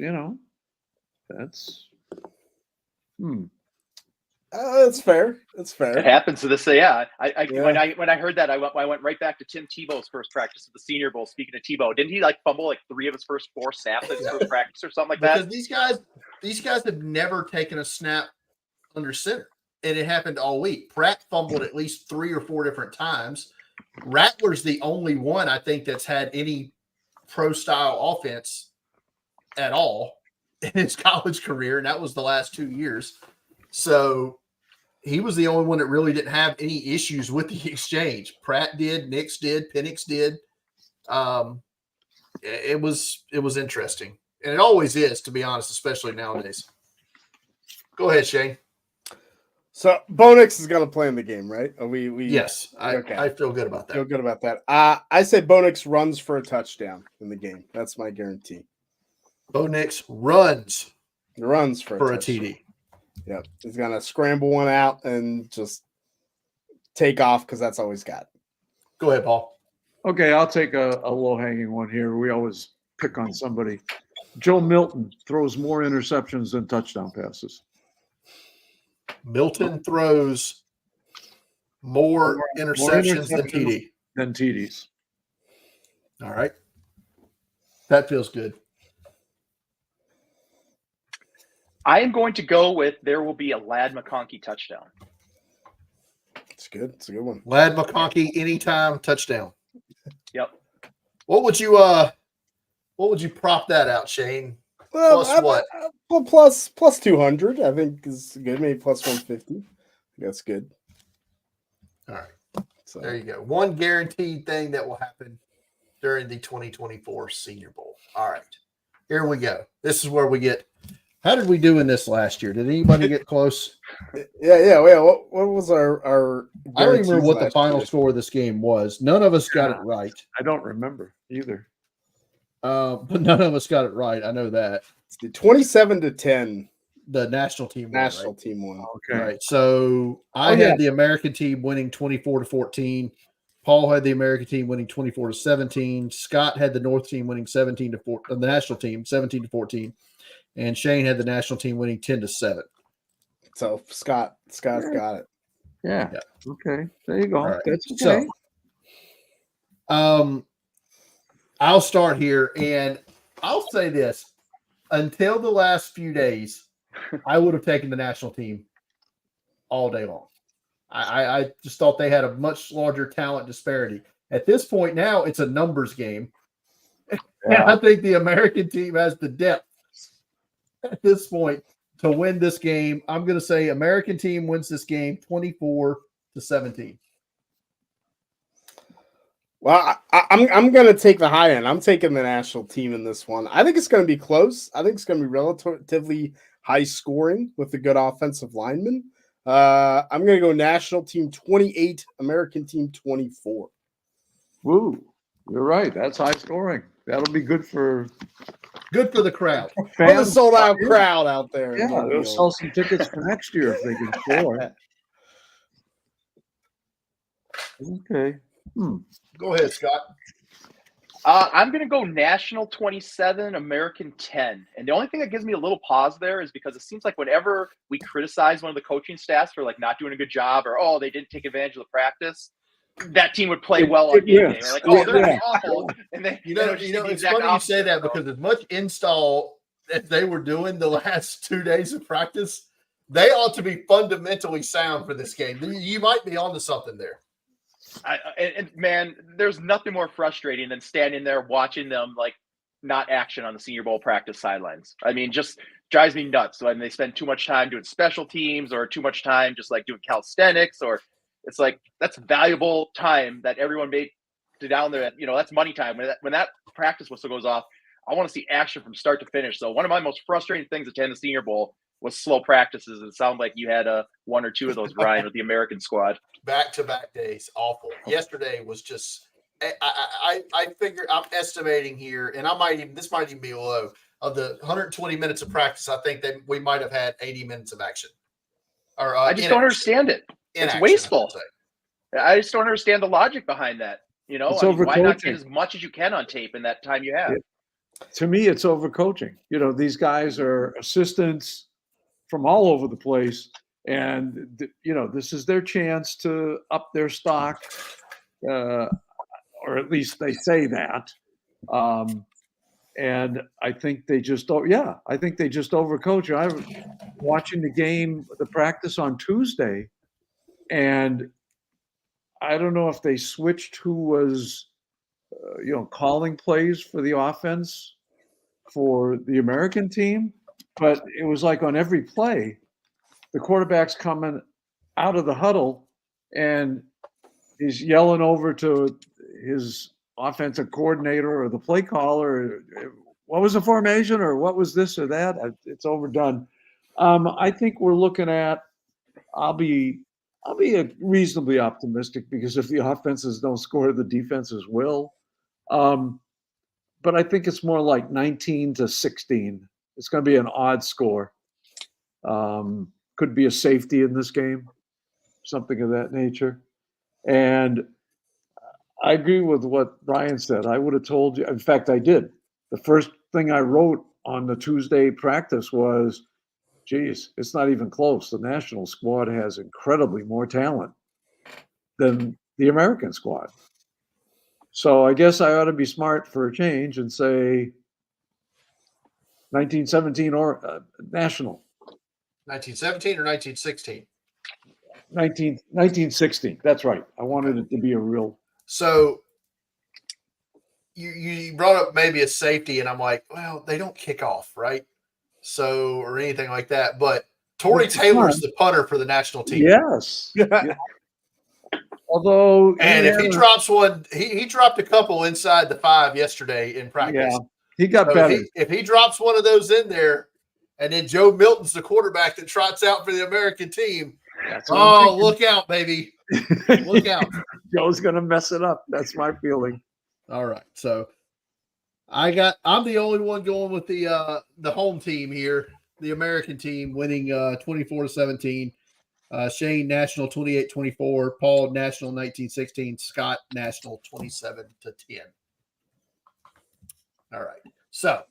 That's fair. That's It fair. happens to this. Yeah. Yeah. When I heard that, I went right back to Tim Tebow's first practice at the Senior Bowl. Speaking of Tebow, didn't he like fumble like 3 of his first 4 snaps at his first practice or something like Because that? these guys have never taken a snap under center, and it happened all week. Pratt fumbled at least 3 or 4 different times. Rattler's the only one I think that's had any pro style offense at all in his college career, and that was the last 2 years. So he was the only one that really didn't have any issues with the exchange. Pratt did, Nix did, Penix did. It was interesting, and it always is, to be honest, especially nowadays. Go ahead, Shane. So Bo Nix is going to play in the game, right? Yes, okay. I feel good about that. Feel good about that. I say Bo Nix runs for a touchdown in the game. That's my guarantee. Bo Nix runs for a TD. Yep, he's going to scramble one out and just take off because that's all he's got. Go ahead, Paul. okay. I'll take a low-hanging one here. We always pick on somebody. Joe Milton throws more interceptions than touchdown passes. Milton throws more interceptions than TD. Than TDs. All right. That feels good. I am going to go with there will be a Lad McConkey touchdown. It's good. It's a good one. Lad McConkey, anytime touchdown. Yep. What would you prop that out, Shane? Well, Plus what? Well, plus 200, I think is good. Maybe plus 150. That's good. All right. So There you go. One guaranteed thing that will happen during the 2024 Senior Bowl. All right. Here we go. This is where we get. How did we do in this last year? Did anybody get close? Yeah. What was our I don't even remember what the guarantees final last year? score of this game was. None of us got it right. I don't remember either. But none of us got it right. I know that. It's the 27-10 The national team won, national right? team won. Okay. Right. So I had the American team winning 24-14. Paul had the American team winning 24-17. Scott had the North team winning 17-4. The national team 17-14, and Shane had the national team winning 10-7. So Scott's got it. Yeah. Yeah. Okay. There you go. All right. That's okay. So, I'll start here, and I'll say this: until the last few days, I would have taken the national team all day long. I just thought they had a much larger talent disparity. At this point now, it's a numbers game. And I think the American team has the depth at this point to win this game. I'm going to say American team wins this game 24-17. Well, I'm going to take the high end. I'm taking the national team in this one. I think it's going to be close. I think it's going to be relatively high scoring with a good offensive lineman. I'm going to go national team 28, American team 24. Woo. You're right. That's high scoring. That'll be good for the crowd. For the sold out crowd out there. Yeah, they'll sell some tickets for next year if they can score. Okay. Go ahead, Scott. I'm going to go national 27, American 10. And the only thing that gives me a little pause there is because it seems like whenever we criticize one of the coaching staffs for like not doing a good job or, oh, they didn't take advantage of the practice, that team would play well on game day. We're like, oh, they're awful. And they, It's funny you say that because as much install as they were doing the last 2 days of practice, they ought to be fundamentally sound for this game. You might be onto something there. And man, there's nothing more frustrating than standing there watching them like not action on the Senior Bowl practice sidelines. I mean, just drives me nuts when they spend too much time doing special teams or too much time just like doing calisthenics, or it's like that's valuable time that everyone made to down there. That's money time. When that practice whistle goes off, I want to see action from start to finish. So one of my most frustrating things attending the Senior Bowl was slow practices. It sounded like you had one or two of those, Brian, with the American squad. Back-to-back days, awful. Yesterday was just. I figure I'm estimating here, and this might even be low. Of the 120 minutes of practice, I think that we might have had 80 minutes of action. Or I just don't understand it. It's wasteful. I just don't understand the logic behind that. You know, It's why not get overcoaching. as much as you can on tape in that time you have? To me, it's overcoaching. You know, these guys are assistants from all over the place, and you know, this is their chance to up their stock, or at least they say that. And I think they just, I think they just overcoach. I was watching the practice on Tuesday, and I don't know if they switched who was, calling plays for the offense for the American team, but it was like on every play, the quarterback's coming out of the huddle and he's yelling over to his offensive coordinator or the play caller, what was the formation or what was this or that? It's overdone. I think we're looking at, I'll be reasonably optimistic because if the offenses don't score, the defenses will. But I think it's more like 19-16. It's going to be an odd score. Could be a safety in this game, something of that nature. And I agree with what Brian said. I would have told you. In fact, I did. The first thing I wrote on the Tuesday practice was, geez, it's not even close. The national squad has incredibly more talent than the American squad. So I guess I ought to be smart for a change and say 1917 or national. 1917 or 1916? 1916. That's right. I wanted it to be a real. So you brought up maybe a safety, and I'm like, well, they don't kick off, right? So, or anything like that. But Torrey Taylor's the punter for the national team. Yes. Yeah. Although, and if he drops one, he dropped a couple inside the 5 yesterday in practice. Yeah, he got better. If he drops one of those in there, and then Joe Milton's the quarterback that trots out for the American team, look out, baby. Look out. Joe's going to mess it up. That's my feeling. All right. So I'm the only one going with the home team here, the American team winning 24-17. Shane National 28-24, Paul National 19-16, Scott National 27-10. All right. So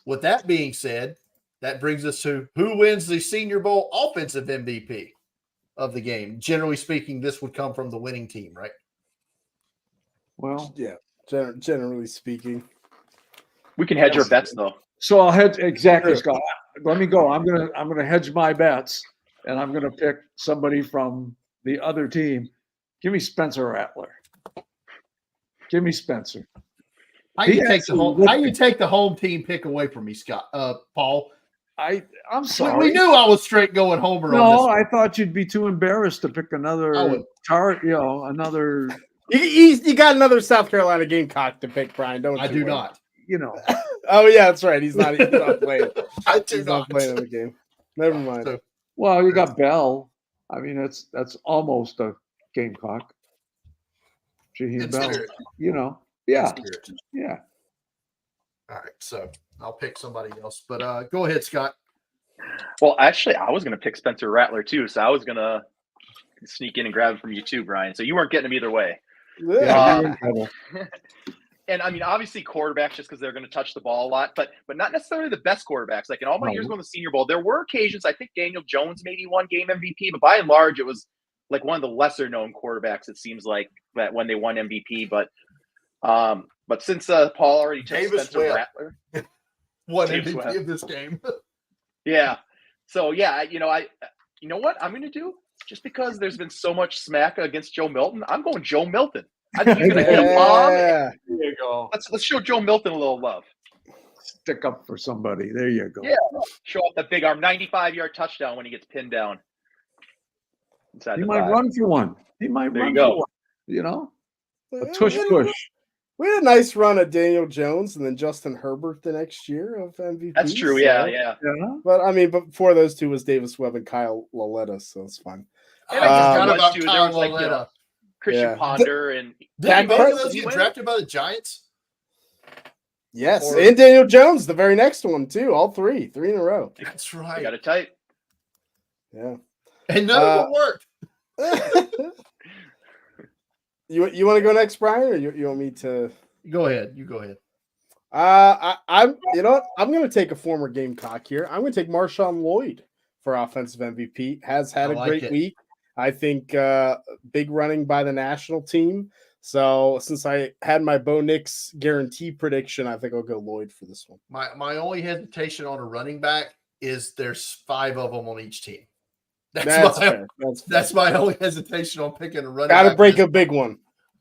with that being said, that brings us to who wins the Senior Bowl offensive MVP of the game. Generally speaking, this would come from the winning team, right? Well, yeah, generally speaking. We can hedge our bets though. So I'll hedge exactly, Scott. Let me go. I'm gonna hedge my bets, and I'm gonna pick somebody from the other team. Give me Spencer Rattler. Give me Spencer. How you take the home team pick away from me, Scott? Paul. I'm sorry. We knew I was straight going homer. No, on this one. I thought you'd be too embarrassed to pick another another. You got another South Carolina Gamecock to pick, Brian. Don't I do not. Oh yeah, that's right. He's not playing. He's not playing in the game. Never mind. So, well, you got Bell. I mean, that's almost a Gamecock. Jaheim Bell. Spirit. Yeah. Spirit. Yeah. All right, so I'll pick somebody else, but go ahead, Scott. Well, actually, I was going to pick Spencer Rattler too, so I was going to sneak in and grab it from you too, Brian. So you weren't getting him either way. Yeah. And I mean, obviously, quarterbacks just because they're going to touch the ball a lot, but not necessarily the best quarterbacks. Like in all my years going to the Senior Bowl, there were occasions. I think Daniel Jones maybe won game MVP, but by and large, it was like one of the lesser known quarterbacks. It seems like that when they won MVP, but since Paul already took Spencer Rattler, won MVP of this game. Yeah. So yeah, you know what I'm going to do? Just because there's been so much smack against Joe Milton, I'm going Joe Milton. I think he's going to hit a bomb. There you go. Let's show Joe Milton a little love. Stick up for somebody. There you go. Yeah. Show off that big arm, 95-yard touchdown when he gets pinned down. He might run for one. He might run for one. A tush push. We had a nice run of Daniel Jones and then Justin Herbert the next year of MVP. That's true. Yeah. But I mean, before those two was Davis Webb and Kyle Laletta, so it's fine. And I forgot about Kyle Laletta. Christian Ponder and did both of those get drafted by the Giants? Yes, and Daniel Jones, the very next one too. All three in a row. That's right. You got it tight. Yeah, and none of them worked. You want to go next, Brian, or you want me to? Go ahead. You go ahead. I'm you know what? I'm going to take a former Gamecock here. I'm going to take Marshawn Lloyd for offensive MVP. Has had I a like great it. week. I think big running by the national team. So since I had my Bo Nix guarantee prediction, I think I'll go Lloyd for this one. My only hesitation on a running back is there's 5 of them on each team. That's fair. That's my only hesitation on picking a running Got to back. break a big one.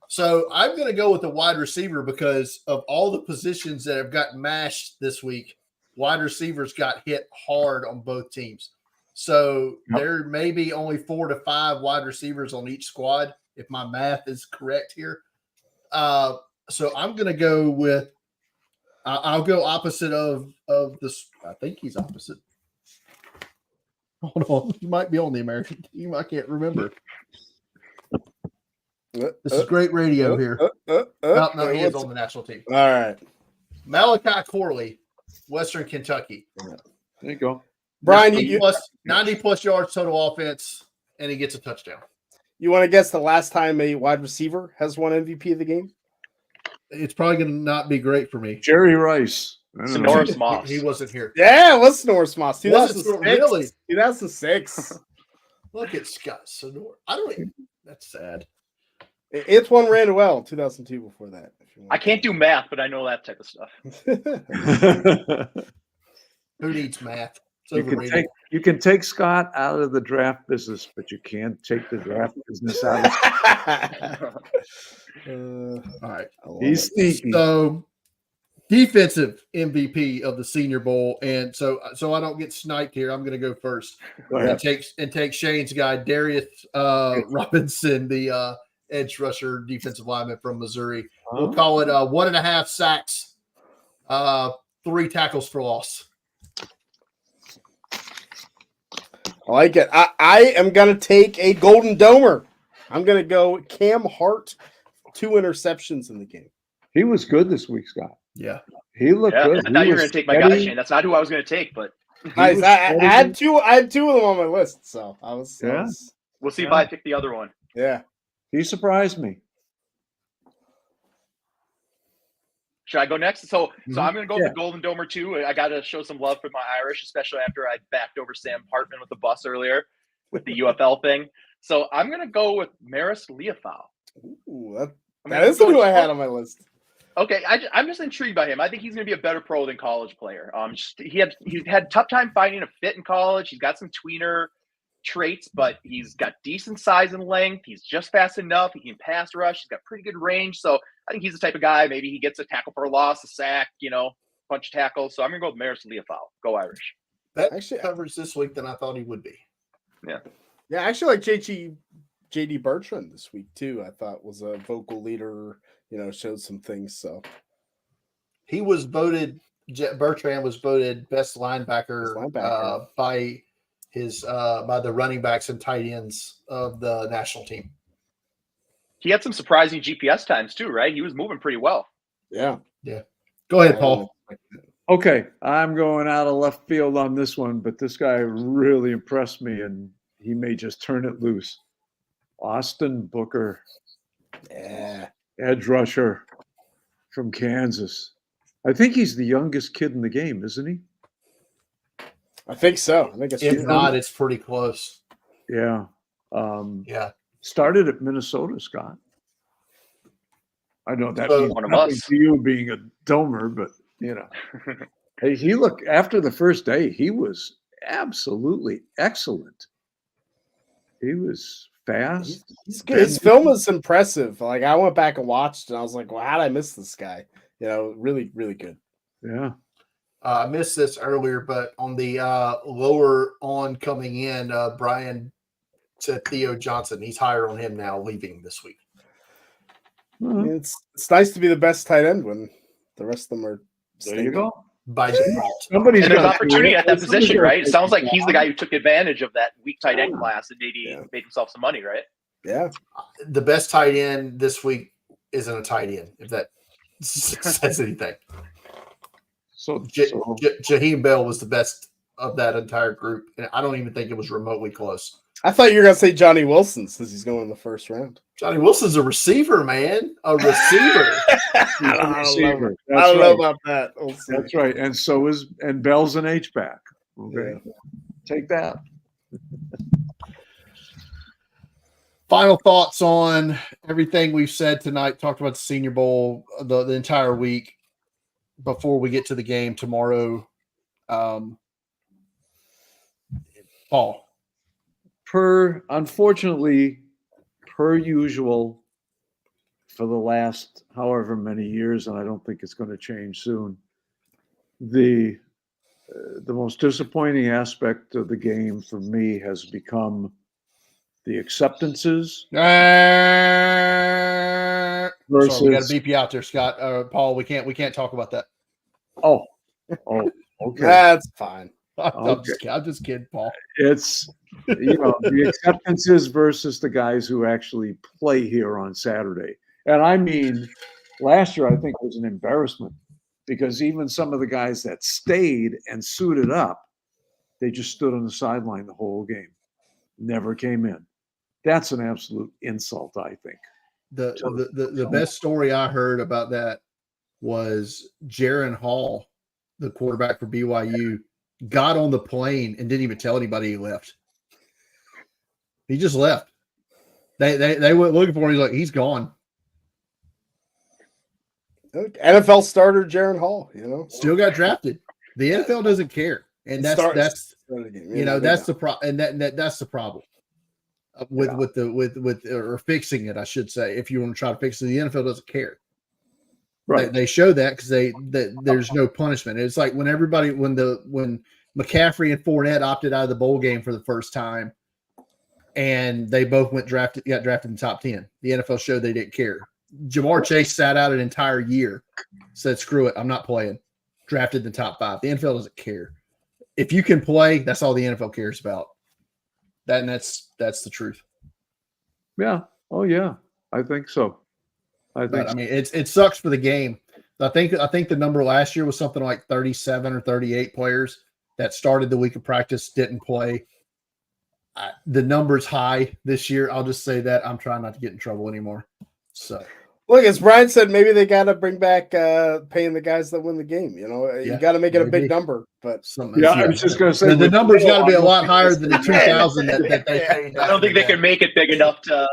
So I'm going to go with the wide receiver because of all the positions that have gotten mashed this week, wide receivers got hit hard on both teams. So there may be only 4 to 5 wide receivers on each squad, if my math is correct here. So I'm going to go with I'll go opposite of this. I think he's opposite. Hold on. He might be on the American team. I can't remember. This is great radio here. No, he is on the national team. All right. Malachi Corley, Western Kentucky. There you go. Brian, 90 plus yards total offense, and he gets a touchdown. You want to guess the last time a wide receiver has won MVP of the game? It's probably going to not be great for me. Jerry Rice. Sonoris Moss. He wasn't here. Yeah, it was Sonoris Moss. 2006. Really? 2006. Look at Scott Sonor. I don't even. That's sad. It's one ran well in 2002 before that. I can't do math, but I know that type of stuff. Who needs math? It's you can take Scott out of the draft business, but you can't take the draft business out of all right. He's sneaky. So defensive MVP of the Senior Bowl, and so I don't get sniped here. I'm going to go first and take Shane's guy, Darius Robinson, the edge rusher defensive lineman from Missouri. We'll call it 1.5 sacks, 3 tackles for loss. I like it. I am going to take a Golden Domer. I'm going to go Cam Hart, 2 interceptions in the game. He was good this week, Scott. Yeah. He looked good. I thought you were going to take my guy, Shane. That's not who I was going to take, but nice. I had 2 of them on my list, so I was. We'll see if I pick the other one. Yeah. He surprised me. Should I go next? So I'm going to go with the Golden Domer too. I got to show some love for my Irish, especially after I backed over Sam Hartman with the bus earlier with the UFL thing. So I'm going to go with Maris Leofau. Ooh, that is who I had on my list. Okay, I'm just intrigued by him. I think he's going to be a better pro than college player. He had tough time finding a fit in college. He's got some tweener traits, but he's got decent size and length. He's just fast enough. He can pass rush. He's got pretty good range. So I think he's the type of guy. Maybe he gets a tackle for a loss, a sack, bunch of tackles. So I'm going to go with Maris Leofau. Go Irish. That actually coverage this week than I thought he would be. Yeah. Yeah, I actually like JD Bertrand this week too. I thought was a vocal leader, showed some things. So he was Bertrand was voted best linebacker. By the running backs and tight ends of the national team. He had some surprising GPS times too, right? He was moving pretty well. Yeah. Go ahead, Paul. Okay, I'm going out of left field on this one, but this guy really impressed me, and he may just turn it loose. Austin Booker, edge rusher from Kansas. I think he's the youngest kid in the game, isn't he? I think so. I think if not, it's pretty close. Yeah. Started at Minnesota, Scott. I know that means one of nothing us. to you being a Domer, but hey, he looked after the first day. He was absolutely excellent. He was fast. He's good. His film is impressive. Like I went back and watched, and I was like, "Well, how did I miss this guy?" Really, really good. Yeah. I missed this earlier, but on the lower on coming in, Brian said Theo Johnson. He's higher on him now, leaving this week. Mm-hmm. It's nice to be the best tight end when the rest of them are. There you go. By default. And there's opportunity at that position, right? It sounds like he's the guy who took advantage of that weak tight end class and made himself some money, right? Yeah. The best tight end this week isn't a tight end, if that says anything. So Jaheim Bell was the best of that entire group, and I don't even think it was remotely close. I thought you were gonna say Johnny Wilson since he's going in the first round. Johnny Wilson's a receiver, man. A receiver. Receiver. I don't know about that. We'll see. That's right. And so is Bell's an H-back. Okay. Yeah. Take that. Final thoughts on everything we've said tonight. Talked about the Senior Bowl the entire week before we get to the game tomorrow. Paul. Unfortunately, per usual, for the last however many years, and I don't think it's going to change soon, the most disappointing aspect of the game for me has become the acceptances versus. Sorry, we got to beep you out there, Scott. Paul, we can't talk about that. Oh, okay. That's fine. I'm just kidding, Paul. It's the acceptances versus the guys who actually play here on Saturday. And I mean, last year I think was an embarrassment because even some of the guys that stayed and suited up, they just stood on the sideline the whole game, never came in. That's an absolute insult, I think. The best story I heard about that was Jaron Hall, the quarterback for BYU, got on the plane and didn't even tell anybody he left. He just left. They went looking for him. He's like, he's gone. NFL starter Jaron Hall, still got drafted. The NFL doesn't care, and that's that's the problem, and that's the problem with fixing it. I should say, if you want to try to fix it, the NFL doesn't care. Right? They show that because there's no punishment. It's like when McCaffrey and Fournette opted out of the bowl game for the first time, and they both got drafted in the top 10. The NFL showed they didn't care. Jamar Chase sat out an entire year, said, screw it, I'm not playing. Drafted in the top 5. The NFL doesn't care. If you can play, that's all the NFL cares about. That's the truth. Yeah. Oh, yeah. I think so. I mean, it sucks for the game. I think the number last year was something like 37 or 38 players that started the week of practice, didn't play. The number's high this year. I'll just say that. I'm trying not to get in trouble anymore. So, look, as Brian said, maybe they got to bring back paying the guys that win the game. You got to make it a big number. But I was just going to say the number's got to be a lot higher than the 2,000 that they paid. I don't think they can make it big enough to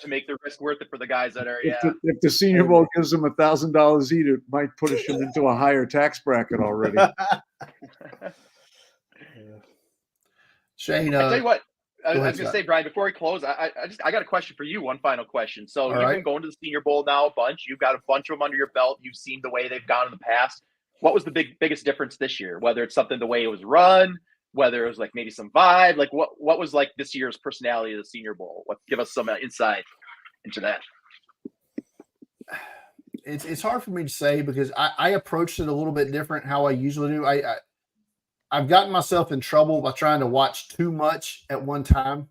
make the risk worth it for the guys that are. If the Senior Bowl gives them $1,000 each, it might push them into a higher tax bracket already. Shane, I tell you what. I was going to say, Brian, before we close, I got a question for you. One final question. So you've been going to the Senior Bowl now a bunch. You've got a bunch of them under your belt. You've seen the way they've gone in the past. What was the biggest difference this year? Whether it's something the way it was run, whether it was like maybe some vibe, like what was like this year's personality of the Senior Bowl? Give us some insight into that. It's hard for me to say because I approached it a little bit different how I usually do. I've gotten myself in trouble by trying to watch too much at one time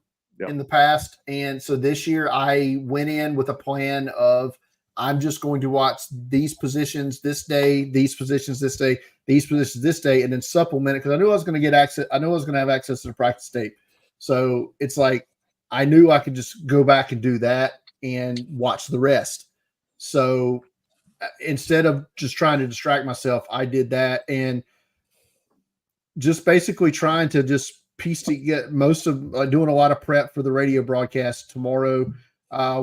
in the past. And so this year I went in with a plan of I'm just going to watch these positions this day, these positions this day, these positions this day, and then supplement it because I knew I was going to get access. I knew I was going to have access to the practice tape. So it's like I knew I could just go back and do that and watch the rest. So instead of just trying to distract myself, I did that and just basically trying to just piece to get most of doing a lot of prep for the radio broadcast tomorrow,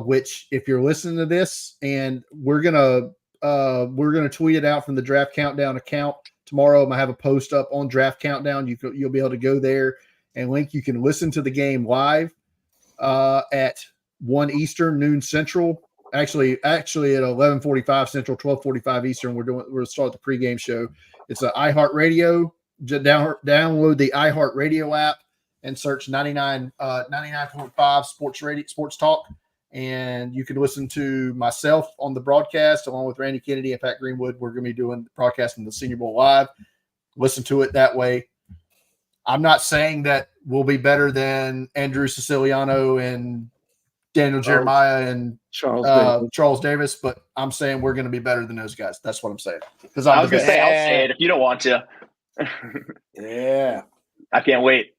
which if you're listening to this and we're going to tweet it out from the Draft Countdown account tomorrow. I'm going to have a post up on Draft Countdown. You'll be able to go there and link. You can listen to the game live at 1 Eastern, noon Central. Actually at 11:45 Central, 12:45 Eastern. We're going to start the pregame show. It's an iHeartRadio. Download the iHeartRadio app and search 99.5 Sports Talk, and you can listen to myself on the broadcast along with Randy Kennedy and Pat Greenwood. We're going to be doing broadcasting the Senior Bowl live. Listen to it that way. I'm not saying that we'll be better than Andrew Siciliano and Daniel Jeremiah and Charles Davis, but I'm saying we're going to be better than those guys. That's what I'm saying. Because I was going to say, I'll say it if you don't want to. Yeah, I can't wait.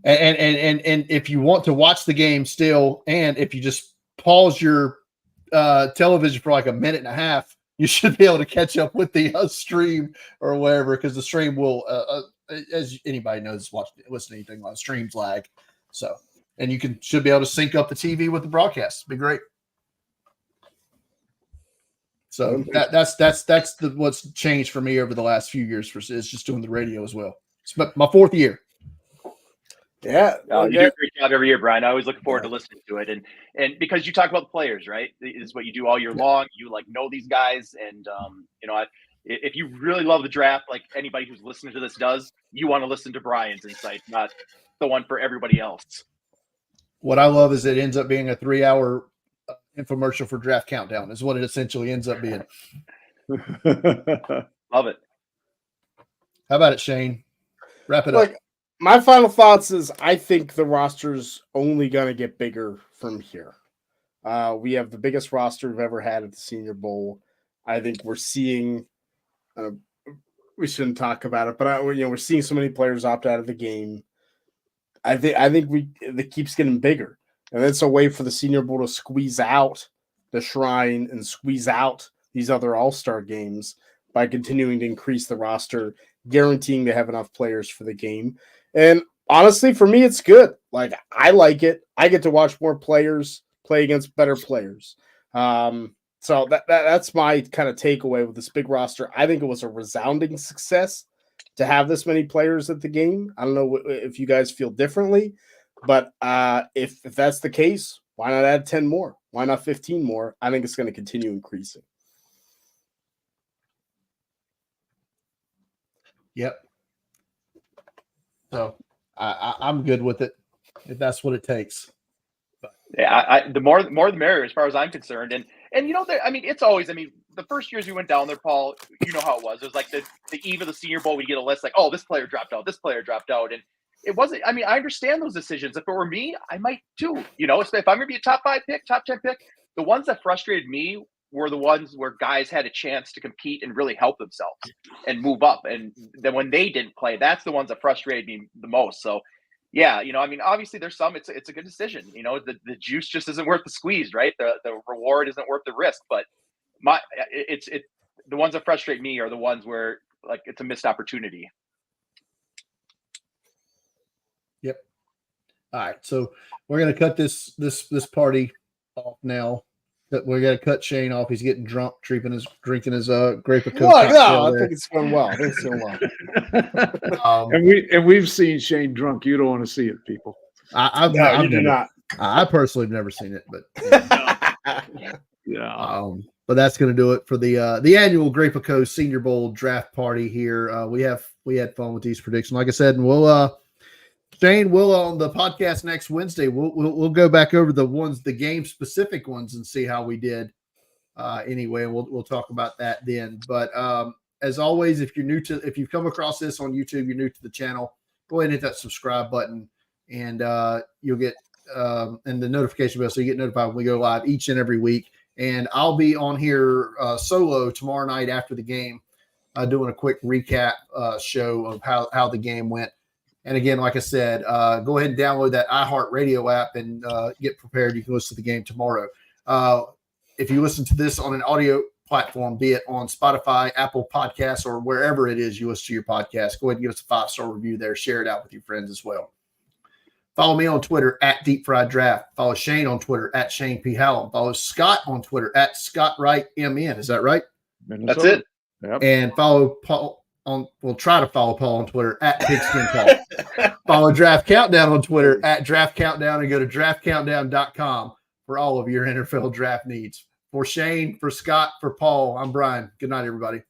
And if you want to watch the game still, and if you just pause your television for like a minute and a half, you should be able to catch up with the stream or whatever, because the stream will, as anybody knows, listen to anything like streams lag. So, and you should be able to sync up the TV with the broadcast. It'd be great. So that's what's changed for me over the last few years. Is just doing the radio as well. It's my fourth year. Yeah, you do a great job every year, Brian. I always look forward to listening to it, and because you talk about the players, right? Is what you do all year long. You know these guys, and if you really love the draft, like anybody who's listening to this does, you want to listen to Brian's insight, not the one for everybody else. What I love is it ends up being a 3-hour infomercial for Draft Countdown. Is what it essentially ends up being. Love it. How about it, Shane? Wrap it up. My final thoughts is I think the roster's only going to get bigger from here. We have the biggest roster we've ever had at the Senior Bowl. I think we're seeing we shouldn't talk about it, but we're seeing so many players opt out of the game. I think it keeps getting bigger, and it's a way for the Senior Bowl to squeeze out the Shrine and squeeze out these other All-Star games by continuing to increase the roster, guaranteeing to have enough players for the game. And honestly, for me, it's good. Like, I like it. I get to watch more players play against better players. So that's my kind of takeaway with this big roster. I think it was a resounding success to have this many players at the game. I don't know if you guys feel differently, but if that's the case, why not add 10 more? Why not 15 more? I think it's going to continue increasing. Yep. So I'm good with it if that's what it takes. But yeah, the more the merrier as far as I'm concerned. And it's always, the first years we went down there, Paul, you know how it was. It was like the eve of the Senior Bowl, we get a list like, oh, this player dropped out, this player dropped out. And it wasn't, I understand those decisions. If it were me, I might too. If I'm going to be a top 5 pick, top 10 pick, the ones that frustrated me were the ones where guys had a chance to compete and really help themselves and move up. And then when they didn't play, that's the ones that frustrated me the most. So yeah, obviously there's some, it's a good decision. The juice just isn't worth the squeeze, right? The reward isn't worth the risk, but the ones that frustrate me are the ones where like it's a missed opportunity. Yep. All right. So we're going to cut this party off now. We're going to cut Shane off. He's getting drunk, drinking his Grapicos. No, I think it's going well. And we've seen Shane drunk. You don't want to see it, people. You do not. I personally have never seen it, but yeah. But that's going to do it for the annual Grapicos Senior Bowl draft party here. We had fun with these predictions, like I said, and we'll Shane will on the podcast next Wednesday. We'll go back over the game specific ones and see how we did. Anyway, and we'll talk about that then. But as always, if you've come across this on YouTube, you're new to the channel, go ahead and hit that subscribe button, and you'll get and the notification bell so you get notified when we go live each and every week. And I'll be on here solo tomorrow night after the game, doing a quick recap show of how the game went. And again, like I said, go ahead and download that iHeartRadio app and get prepared. You can listen to the game tomorrow. If you listen to this on an audio platform, be it on Spotify, Apple Podcasts, or wherever it is you listen to your podcast, go ahead and give us a 5-star review there. Share it out with your friends as well. Follow me on Twitter at Deep Fried Draft. Follow Shane on Twitter at Shane P. Hallam. Follow Scott on Twitter at Scott Wright MN. Is that right? That's it. Yep. And follow Paul we'll try to follow Paul on Twitter at Pigskin Paul. Follow Draft Countdown on Twitter at Draft Countdown, and go to draftcountdown.com for all of your NFL draft needs. For Shane, for Scott, for Paul, I'm Brian. Good night, everybody.